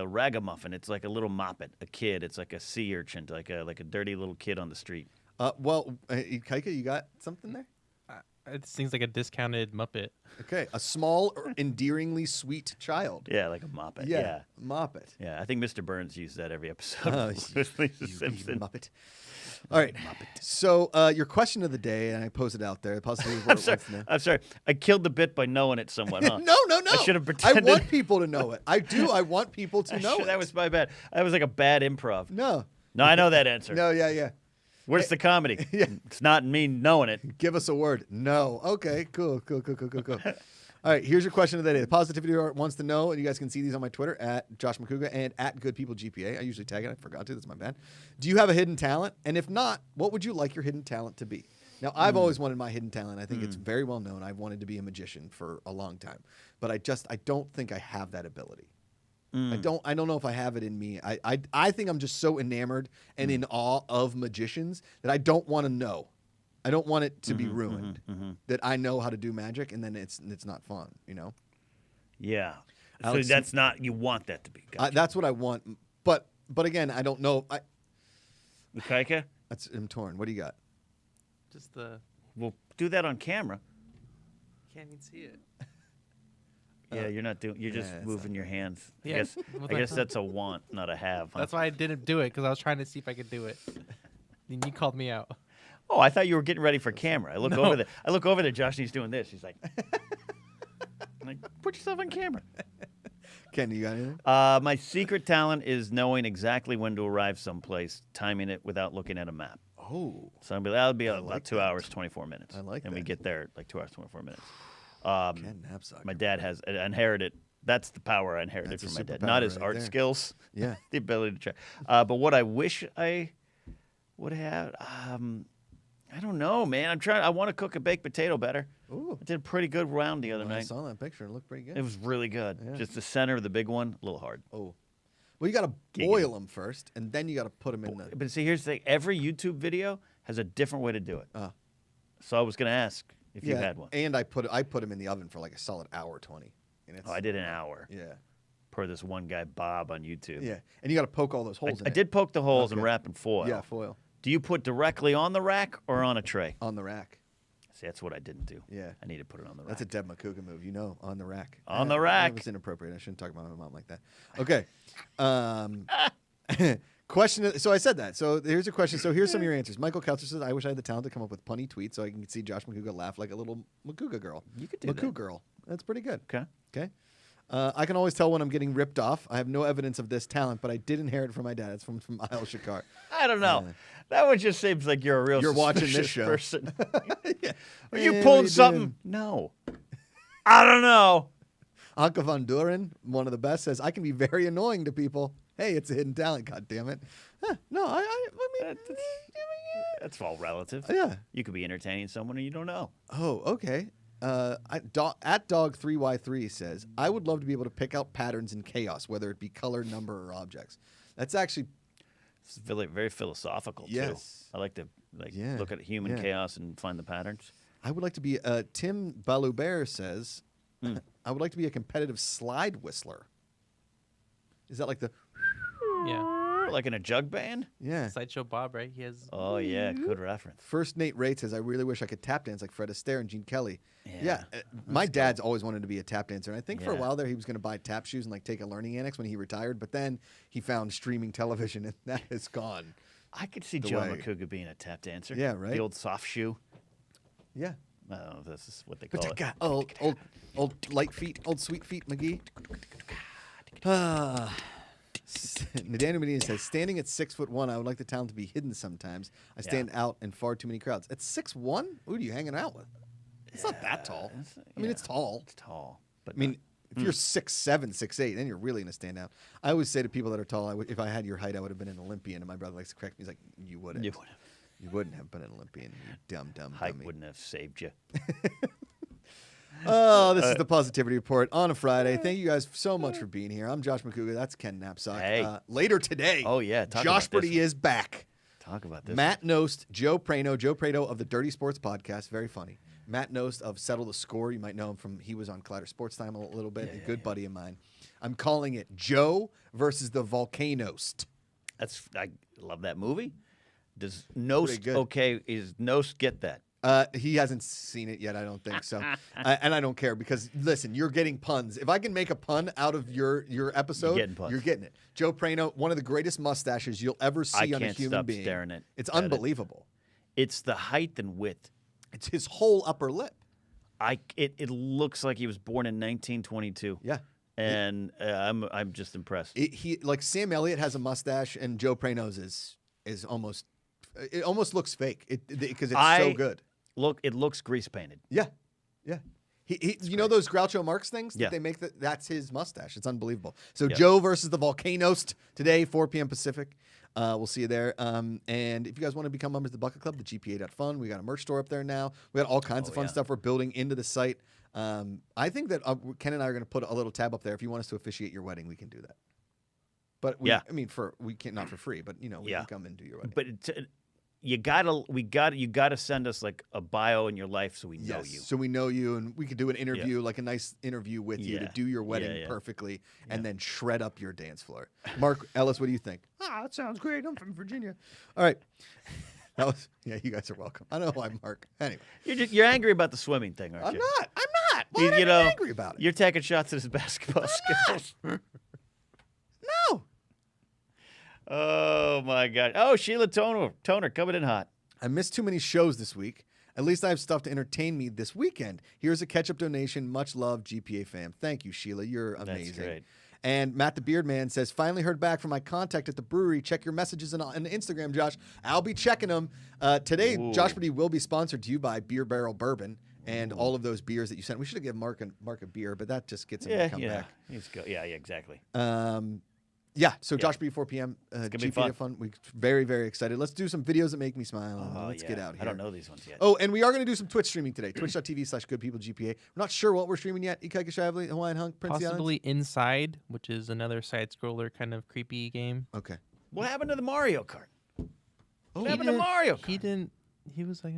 S4: ragamuffin. It's like a little moppet, a kid. It's like a sea urchin, like a dirty little kid on the street.
S1: Kaika, you got something there?
S2: It seems like a discounted Muppet.
S1: Okay, a small, endearingly sweet child.
S4: Yeah, like a moppet.
S1: Yeah, moppet.
S4: Yeah, I think Mr. Burns used that every episode.
S1: You Muppet. All right. So your question of the day, and I posed it out there.
S4: I'm sorry. I killed the bit by knowing it somewhat, huh?
S1: No.
S4: I should have pretended.
S1: I want people to know it. I do. I want people to know it.
S4: That was my bad. That was like a bad improv.
S1: No,
S4: I know that answer.
S1: No, yeah.
S4: Where's the comedy? Yeah. It's not me knowing it.
S1: Give us a word. No. Okay, cool. All right, here's your question of the day. The Positivity Art wants to know, and you guys can see these on my Twitter, at Josh Macuga and at GoodPeopleGPA. I usually tag it. I forgot to. That's my bad. Do you have a hidden talent? And if not, what would you like your hidden talent to be? Now, I've always wanted my hidden talent. I think it's very well known. I've wanted to be a magician for a long time. But I don't think I have that ability. I don't know if I have it in me. I think I'm just so enamored and in awe of magicians that I don't want to know. I don't want it to be ruined. That I know how to do magic and then it's not fun, you know?
S4: Yeah.
S1: Alex,
S4: so that's not, you want that to be. Gotcha.
S1: That's what I want. But again, I don't know.
S4: Kaika?
S1: I'm torn. What do you got?
S2: Just the.
S4: We'll do that on camera.
S2: Can't even see it.
S4: Yeah, you're not doing. You're just moving your hands.
S2: Yeah.
S4: I guess that's a want, not a have. Huh?
S2: That's why I didn't do it, because I was trying to see if I could do it. And you called me out.
S4: Oh, I thought you were getting ready for camera. I look over there. I look over there. Josh, and he's doing this. He's like, I'm like, put yourself on camera.
S1: Ken, you got anything?
S4: My secret talent is knowing exactly when to arrive someplace, timing it without looking at a map.
S1: Oh.
S4: So that'll be about 2 hours, 24 minutes.
S1: I like that.
S4: And we get there like 2 hours, 24 minutes.
S1: Ken Knapsack.
S4: My dad has inherited. That's the power I inherited from my dad. Not his art skills.
S1: Yeah.
S4: The ability to try. But what I wish I would have, I don't know, man. I want to cook a baked potato better.
S1: Ooh.
S4: I did a pretty good round the other night.
S1: I saw that picture. It looked pretty good.
S4: It was really good.
S1: Yeah.
S4: Just the center of the big one, a little hard.
S1: Oh. Well, you got to boil them first, and then you got to put them in the...
S4: But see, here's the thing. Every YouTube video has a different way to do it. So I was going to ask if you had one.
S1: And I put them in the oven for like a solid hour 20. And
S4: I did an hour.
S1: Yeah.
S4: Per this one guy, Bob, on YouTube.
S1: Yeah. And you got to poke all those holes in it.
S4: I did poke the holes and wrap in foil.
S1: Yeah, foil.
S4: Do you put directly on the rack or on a tray?
S1: On the rack.
S4: See, that's what I didn't do.
S1: Yeah.
S4: I need to put it on the rack.
S1: That's a Deb Macuga move, on the rack.
S4: On the rack.
S1: That was inappropriate. I shouldn't talk about my mom like that. Okay. Question. So I said that. So here's a question. So here's some of your answers. Michael Coucher says, I wish I had the talent to come up with punny tweets so I can see Josh Macuga laugh like a little Macuga girl.
S4: You could do
S1: Macuga
S4: that.
S1: girl. That's pretty good.
S4: Okay.
S1: Okay. I can always tell when I'm getting ripped off. I have no evidence of this talent, but I did inherit it from my dad. It's from Isle Shakar.
S4: I don't know. That one just seems like you're a real
S1: watching this show.
S4: person.
S1: Yeah.
S4: Are you pulling something? No. I don't know.
S1: Anke van Duren, one of the best, says, I can be very annoying to people. Hey, it's a hidden talent, God damn it. No, I mean...
S4: That's all relative.
S1: Yeah.
S4: You could be entertaining someone and you don't know.
S1: Oh, okay. At Dog3Y3 says, I would love to be able to pick out patterns in chaos, whether it be color, number, or objects. That's actually...
S4: It's very, very philosophical,
S1: yes.
S4: too. I like to look at human chaos and find the patterns.
S1: I would like to be... Tim Balubert says, I would like to be a competitive slide whistler. Is that like the...
S2: Yeah.
S4: Like in a jug band?
S1: Yeah.
S2: Sideshow Bob, right? He has.
S4: Oh, yeah. Good reference.
S1: First Nate Rate says, I really wish I could tap dance like Fred Astaire and Gene Kelly. Yeah. My dad's always wanted to be a tap dancer. And I think for a while there he was going to buy tap shoes and like take a learning annex when he retired. But then he found streaming television and that is gone.
S4: I could see Joe Macuga being a tap dancer.
S1: Yeah, right.
S4: The old soft shoe.
S1: Yeah.
S4: I don't know if this is what they call it.
S1: Old light feet, old sweet feet, McGee. Nadine Medina says, standing at 6'1", I would like the talent to be hidden sometimes. I stand out in far too many crowds. At 6'1", who are you hanging out with? It's not that tall. I mean, it's tall.
S4: It's tall. But
S1: I mean, if you're 6'7", 6'8", then you're really going to stand out. I always say to people that are tall, if I had your height, I would have been an Olympian. And my brother likes to correct me. He's like, you wouldn't.
S4: You wouldn't.
S1: You wouldn't have been an Olympian, you dumb
S4: height
S1: dummy.
S4: wouldn't have saved you.
S1: Oh, this is the Positivity Report on a Friday. Thank you guys so much for being here. I'm Josh Macuga. That's Ken Knapsack.
S4: Hey.
S1: Later today, Jeopardy is back.
S4: Talk about this.
S1: Matt Nost, Joe Prano of the Dirty Sports Podcast. Very funny. Matt Nost of Settle the Score. You might know him from, he was on Collider Sports Time a little bit. A good buddy of mine. I'm calling it Joe versus the Volcanost.
S4: I love that movie. Does Nost Is Nost get that?
S1: He hasn't seen it yet, I don't think so. And I don't care because, listen, you're getting puns. If I can make a pun out of your episode, you're getting it. Joe Prano, one of the greatest mustaches you'll ever see on a human being.
S4: I can't stop staring at
S1: It's unbelievable.
S4: It's the height and width.
S1: It's his whole upper lip.
S4: It looks like he was born in 1922.
S1: Yeah.
S4: And I'm just impressed.
S1: He like Sam Elliott has a mustache, and Joe Prano's is almost. It almost looks fake because it's so good.
S4: Look, it looks grease painted.
S1: Yeah, yeah. You know those Groucho Marx things that
S4: Yeah.
S1: they make? That's his mustache. It's unbelievable. So Joe versus the Volcanost today, 4 p.m. Pacific. We'll see you there. And if you guys want to become members of the Bucket Club, the GPA.fun, we got a merch store up there now. We got all kinds of fun stuff we're building into the site. I think that Ken and I are going to put a little tab up there. If you want us to officiate your wedding, we can do that. But I mean, we can't, not for free, but we can come and do your wedding.
S4: But you gotta send us like a bio in your life so we know you.
S1: So we know you, and we could do an interview, like a nice interview with you to do your wedding perfectly, and then shred up your dance floor. Mark Ellis, what do you think? That sounds great. I'm from Virginia. All right. That was you guys are welcome. I know why, Mark. Anyway,
S4: you're angry about the swimming thing, aren't you?
S1: I'm not. Why am I angry about it?
S4: You're taking shots at his basketball skills.
S1: No.
S4: Oh my God! Oh, Sheila Toner coming in hot.
S1: I missed too many shows this week. At least I have stuff to entertain me this weekend. Here's a ketchup donation. Much love, GPA fam. Thank you, Sheila. You're amazing.
S4: That's great.
S1: And Matt the Beard Man says, finally heard back from my contact at the brewery. Check your messages on Instagram, Josh. I'll be checking them. Today, Jeopardy will be sponsored to you by Beer Barrel Bourbon and all of those beers that you sent. We should have given Mark a beer, but that just gets him to come back.
S4: Yeah, exactly.
S1: So Josh B 4 p.m.
S4: It's gonna be fun.
S1: We're very, very excited. Let's do some videos that make me smile. Let's get out here.
S4: I don't know these ones yet.
S1: Oh, and we are going to do some Twitch streaming today. Twitch.tv/goodpeoplegpa. We're not sure what we're streaming yet. Ikaika Shavli, Hawaiian Hunk, Prince
S2: Possibly Inside, which is another side-scroller kind of creepy game.
S1: Okay.
S4: What happened to the Mario Kart? What happened to
S2: didn't-
S4: Mario Kart?
S2: He didn't. He was like,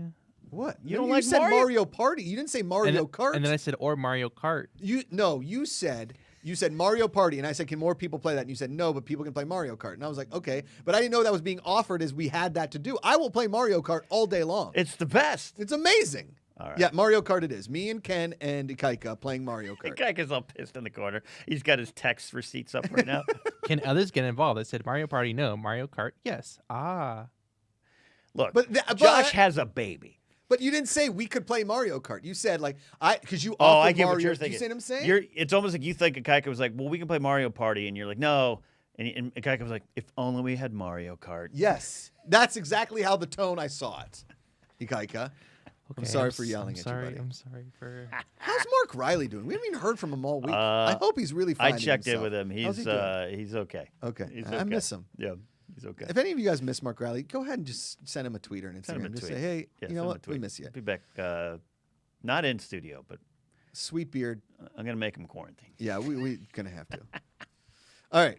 S1: What?
S4: You don't like
S1: said
S4: Mario?
S1: Party. You didn't say Mario Kart.
S2: and then I said, or Mario Kart.
S1: You said Mario Party, and I said, can more people play that? And you said, no, but people can play Mario Kart. And I was like, okay. But I didn't know that was being offered as we had that to do. I will play Mario Kart all day long.
S4: It's the best.
S1: It's amazing.
S4: All right.
S1: Yeah, Mario Kart it is. Me and Ken and Ikaika playing Mario Kart.
S4: Ikaika's all pissed in the corner. He's got his text receipts up right now.
S2: Can others get involved? I said Mario Party, no. Mario Kart, yes.
S4: Look,
S1: But
S4: Josh has a baby.
S1: But you didn't say we could play Mario Kart. You said because you
S4: Oh,
S1: offered
S4: I get
S1: Mario.
S4: what you're thinking.
S1: You see what I'm saying?
S4: It's almost like you think Ikaika was like, well, we can play Mario Party, and you're like, no. And Ikaika was like, if only we had Mario Kart.
S1: Yes, that's exactly how the tone I saw it. Ikaika,
S2: Okay,
S1: I'm sorry for yelling
S2: I'm
S1: at
S2: sorry,
S1: you, buddy.
S2: I'm sorry for...
S1: How's Mark Riley doing? We haven't even heard from him all week. I hope he's really finding
S4: I checked
S1: himself.
S4: in with him.
S1: How's he doing?
S4: He's okay.
S1: Okay.
S4: He's
S1: I
S4: okay.
S1: miss him.
S4: Yeah, he's okay.
S1: If any of you guys miss Mark Riley, go ahead and just send him a tweet or an
S4: Send him a
S1: Instagram. Just
S4: tweet.
S1: say, hey,
S4: Yeah,
S1: you know
S4: send him a
S1: what? We
S4: tweet.
S1: miss you.
S4: Be back, not in studio, but
S1: Sweet beard.
S4: I'm going to make him quarantine.
S1: Yeah, we gonna have to. All right.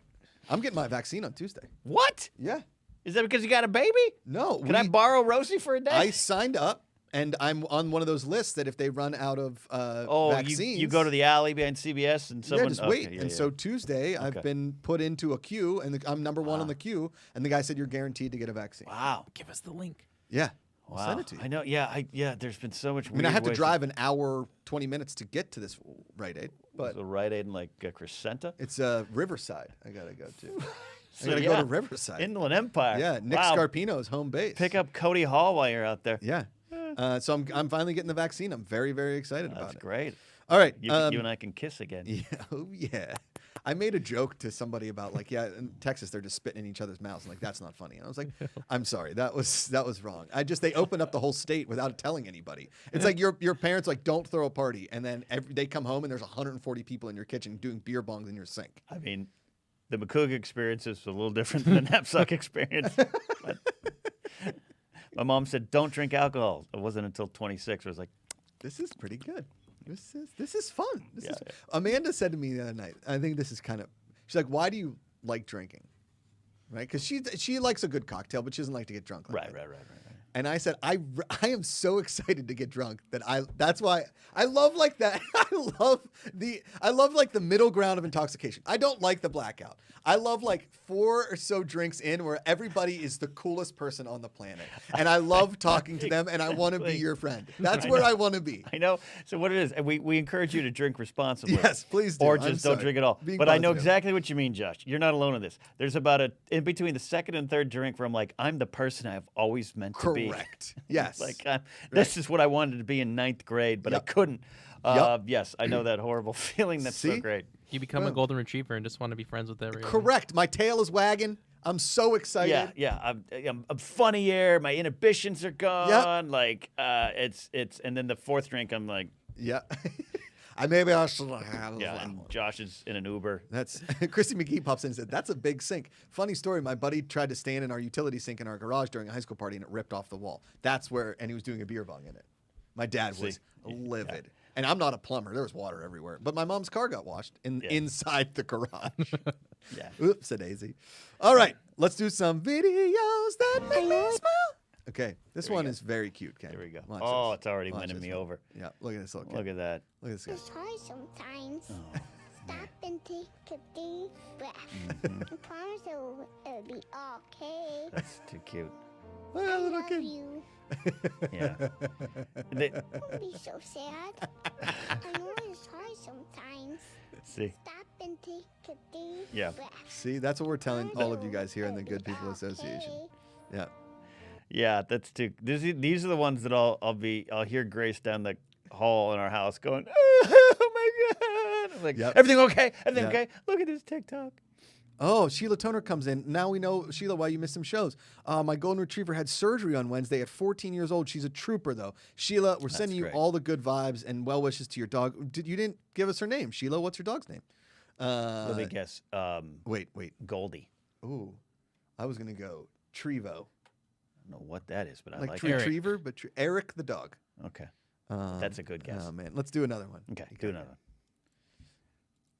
S1: I'm getting my vaccine on Tuesday.
S4: What?
S1: Yeah.
S4: Is that because you got a baby?
S1: No.
S4: Can I borrow Rosie for a day?
S1: I signed up, and I'm on one of those lists that if they run out of vaccines,
S4: you go to the alley behind CBS and someone.
S1: Yeah, just wait. So Tuesday, I've been put into a queue, and I'm number one on the queue, and the guy said you're guaranteed to get a vaccine.
S4: Wow.
S2: Give us the link.
S1: Yeah.
S4: Wow.
S1: I'll send it to you.
S4: I know. Yeah. There's been so much.
S1: I mean, I have to drive an hour, 20 minutes to get to this Rite Aid, but
S4: so Rite Aid in like Crescenta.
S1: it's Riverside. I gotta go to.
S4: So,
S1: I gotta go to Riverside.
S4: Inland Empire.
S1: Yeah, Nick Scarpino's home base.
S4: Pick up Cody Hall while you're out there.
S1: Yeah. So I'm finally getting the vaccine. I'm very, very excited about
S4: That's
S1: it.
S4: great.
S1: All right.
S4: You and I can kiss again.
S1: Yeah. Oh, yeah. I made a joke to somebody about in Texas they're just spitting in each other's mouths. And that's not funny. And I was like, I'm sorry, that was wrong. They opened up the whole state without telling anybody. It's like your parents don't throw a party, and then they come home and there's 140 people in your kitchen doing beer bongs in your sink.
S4: I mean, the Macuga experience is a little different than the knapsack experience. But my mom said, "Don't drink alcohol." It wasn't until 26 where I was like,
S1: "This is pretty good. This is fun." Amanda said to me the other night, I think this is kind of. She's like, "Why do you like drinking?" Right? Because she likes a good cocktail, but she doesn't like to get drunk. Right. And I said, I am so excited to get drunk that's why I love like that. I love like the middle ground of intoxication. I don't like the blackout. I love like 4 or so drinks in where everybody is the coolest person on the planet. And I love talking to them and I want to be your friend. That's where I want to be.
S4: I know. So what it is, and we encourage you to drink responsibly.
S1: Yes, please do.
S4: Or just don't drink at all. But I know exactly what you mean, Josh. You're not alone in this. There's about in between the second and third drink where I'm like, I'm the person I've always meant to be.
S1: Correct. Yes.
S4: This is what I wanted to be in 9th grade, but I couldn't. Yes, I know that horrible feeling. That's so great.
S2: You become a golden retriever and just want to be friends with everyone.
S1: Correct. My tail is wagging. I'm so excited.
S4: Yeah. I'm funnier. My inhibitions are gone. Like it's and then the 4th drink, I'm like,
S1: yeah. Maybe I should have.
S4: Yeah, and Josh is in an Uber.
S1: That's Christy McGee pops in and said, "That's a big sink." Funny story. My buddy tried to stand in our utility sink in our garage during a high school party, and it ripped off the wall. And he was doing a beer bong in it. My dad was livid. Yeah. And I'm not a plumber. There was water everywhere. But my mom's car got washed inside the garage. Oops, a daisy. All right, let's do some videos that make me smile. Okay, this one is very cute, Ken.
S4: Here we go.
S1: Watch
S4: this.
S1: It's
S4: already winning me over.
S1: Yeah, look at this.
S4: Look at that.
S1: Look at this guy.
S5: It's hard sometimes. Stop and take a deep breath. I promise it'll be okay.
S4: That's too cute.
S1: Oh,
S5: I
S1: little
S5: love
S1: kid.
S5: you.
S4: Yeah.
S5: Don't be so sad. I know it's hard sometimes.
S4: See.
S5: Stop and take a deep breath.
S1: See, that's what we're telling all of you guys here in the Good People Association. Yeah.
S4: Yeah, that's too. These are the ones that I'll hear Grace down the hall in our house going, oh my God. I'm like, everything okay? Everything okay? Look at this TikTok.
S1: Oh, Sheila Toner comes in. Now we know, Sheila, why you missed some shows. My golden retriever had surgery on Wednesday at 14 years old. She's a trooper, though. Sheila, we're sending you all the good vibes and well wishes to your dog. You didn't give us her name. Sheila, what's your dog's name?
S4: Let me guess.
S1: Wait.
S4: Goldie.
S1: Ooh, I was going to go Trevo.
S4: I don't know what that is, but I like
S1: retriever, but Eric the dog.
S4: Okay. That's a good guess.
S1: Oh, man. Let's do another one.
S4: Okay, do another one.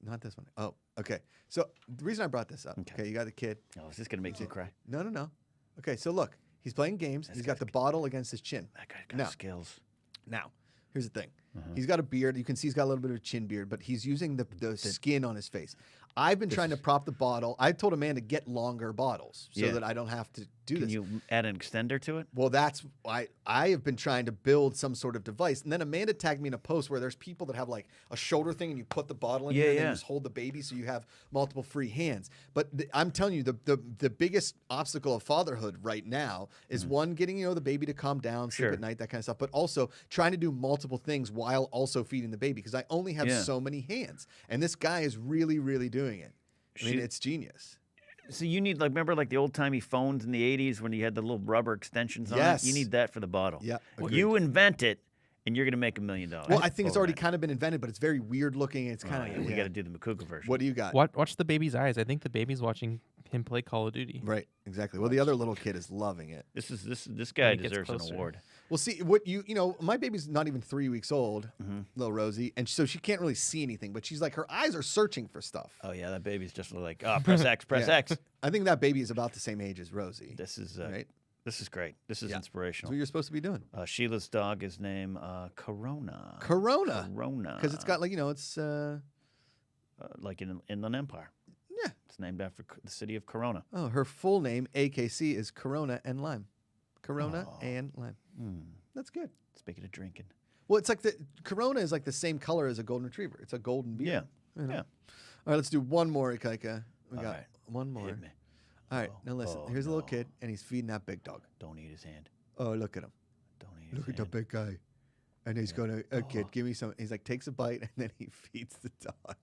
S1: Not this one. Oh, okay. So the reason I brought this up, okay, you got the kid.
S4: Oh, is this going to make you cry?
S1: No. Okay, so look, he's playing games. He's got the bottle against his chin.
S4: That guy's got skills.
S1: Now, here's the thing. He's got a beard. You can see he's got a little bit of a chin beard, but he's using the skin on his face. I've been trying to prop the bottle. I told Amanda to get longer bottles so that I don't have to do this.
S4: Can you add an extender to it?
S1: Well, that's why I have been trying to build some sort of device. And then Amanda tagged me in a post where there's people that have like a shoulder thing and you put the bottle in there and then just hold the baby so you have multiple free hands. But I'm telling you, the biggest obstacle of fatherhood right now is one, getting the baby to calm down, sleep at night, that kind of stuff, but also trying to do multiple things while also feeding the baby because I only have so many hands. And this guy is really, really doing it. I mean, it's genius.
S4: So you need, remember the old-timey phones in the 80s when you had the little rubber extensions on it? You need that for the bottle.
S1: Yeah,
S4: you invent it, and you're going to make $1 million.
S1: Well, I think it's already kind of been invented, but it's very weird looking. It's kind of
S4: we got to do the Macuga version.
S1: What do you got?
S2: Watch the baby's eyes. I think the baby's watching him play Call of Duty.
S1: Right, exactly. Well, the other little kid is loving it.
S4: This guy deserves an award.
S1: Well, see, what my baby's not even 3 weeks old, little Rosie, and so she can't really see anything, but she's like, her eyes are searching for stuff.
S4: Oh, yeah, that baby's just like, press X, press X.
S1: I think that baby is about the same age as Rosie.
S4: This is
S1: right?
S4: This is great. This is inspirational.
S1: That's what you're supposed to be doing.
S4: Sheila's dog is named Corona.
S1: Corona.
S4: Because
S1: it's got it's
S4: like in Inland Empire.
S1: Yeah.
S4: It's named after the city of Corona.
S1: Oh, her full name, AKC, is Corona and Lime. Corona and Lime. That's good.
S4: Speaking of drinking.
S1: Well, it's like Corona is like the same color as a golden retriever. It's a golden beer.
S4: Yeah.
S1: All right, let's do one more, Ikaika. We got
S4: right.
S1: one more.
S4: Hit me.
S1: All right, now listen. Here's a little kid, and he's feeding that big dog.
S4: Don't eat his hand.
S1: Oh, look at him.
S4: Don't eat his hand.
S1: Look at the big guy. And he's going to, kid, give me some. He's like, takes a bite, and then he feeds the dog.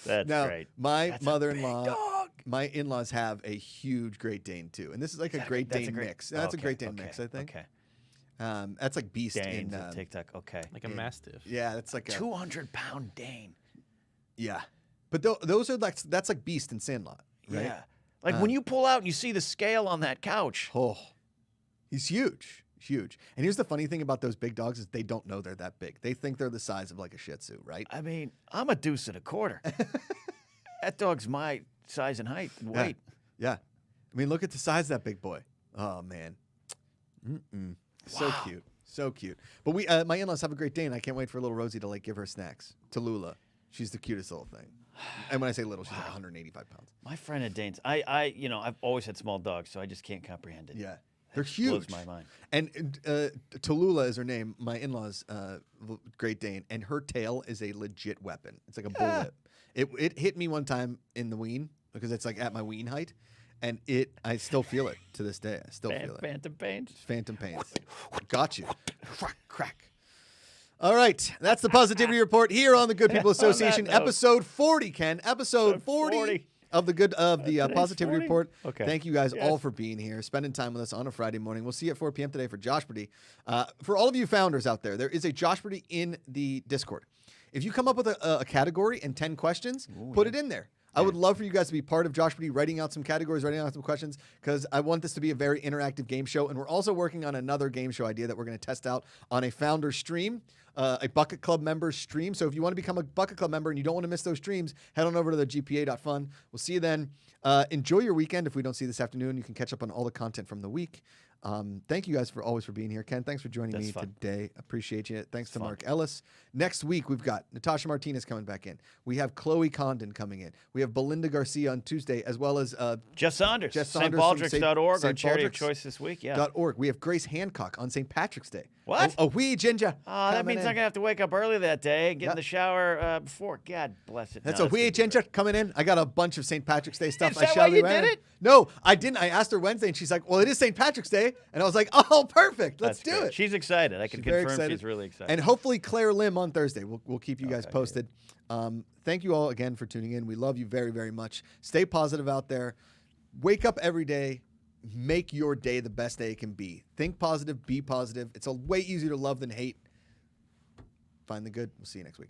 S4: That's great.
S1: My mother-in-law, my in-laws have a huge Great Dane, too. And this is like a Great Dane mix. That's a Great Dane mix, I think.
S4: Okay.
S1: That's like Beast
S4: Dane's
S1: in
S4: TikTok. Okay.
S2: Like a Mastiff.
S1: Yeah, that's like a
S4: 200-pound Dane.
S1: Yeah. But those are that's like Beast in Sandlot, right?
S4: Yeah. Like when you pull out and you see the scale on that couch.
S1: Oh, he's huge. Huge. And here's the funny thing about those big dogs is they don't know they're that big. They think they're the size of like a Shih Tzu, right?
S4: I mean, I'm a deuce and a quarter. That dog's my size and height and weight.
S1: Yeah. I mean, look at the size of that big boy. Oh, man. So cute. So cute. But my in-laws have a Great Dane. I can't wait for little Rosie to give her snacks. Tallulah. She's the cutest little thing. And when I say little, she's like 185 pounds.
S4: My friend had Danes. I've always had small dogs, so I just can't comprehend it.
S1: Yeah. They're huge.
S4: Blows my mind.
S1: And Tallulah is her name, my in-laws' Great Dane, and her tail is a legit weapon. It's like a bullet. It hit me one time in the ween because it's like at my ween height, and I still feel it to this day. I still feel it.
S4: Phantom pains.
S1: Phantom pains. Got you. Crack. All right, that's the Positivity Report here on the Good People Association, episode 40. Ken, episode 40. Of the Positivity
S4: 40?
S1: Report.
S4: Okay.
S1: Thank you guys all for being here, spending time with us on a Friday morning. We'll see you at 4 p.m. today for Jeopardy. For all of you founders out there is a Jeopardy in the Discord. If you come up with a category and 10 questions, put it in there. I would love for you guys to be part of Jeopardy, writing out some categories, writing out some questions, because I want this to be a very interactive game show. And we're also working on another game show idea that we're going to test out on a founder stream, a Bucket Club member stream. So if you want to become a Bucket Club member and you don't want to miss those streams, head on over to the GPA.fun. We'll see you then. Enjoy your weekend. If we don't see you this afternoon, you can catch up on all the content from the week. Thank you guys always for being here. Ken, thanks for joining me today. Appreciate you. Thanks to Mark Ellis. Next week, we've got Natasha Martinez coming back in. We have Chloe Condon coming in. We have Belinda Garcia on Tuesday, as well as
S4: Jess Saunders. StBaldrick's.org, our charity of choice this week. Yeah.
S1: .org. We have Grace Hancock on St. Patrick's Day.
S4: What?
S1: Oh, wee ginger.
S4: Oh, that means I'm going to have to wake up early that day and get in the shower before. God bless it.
S1: That's a wee ginger coming in. I got a bunch of St. Patrick's Day stuff.
S4: Is that why you did it?
S1: No, I didn't. I asked her Wednesday, and she's like, well, it is St. Patrick's Day. And I was like, oh, perfect. Let's do it.
S4: She's excited. I can confirm she's really excited.
S1: And hopefully Claire Lim on Thursday. We'll keep you guys posted. Thank you all again for tuning in. We love you very, very much. Stay positive out there. Wake up every day. Make your day the best day it can be. Think positive. Be positive. It's way easier to love than hate. Find the good. We'll see you next week.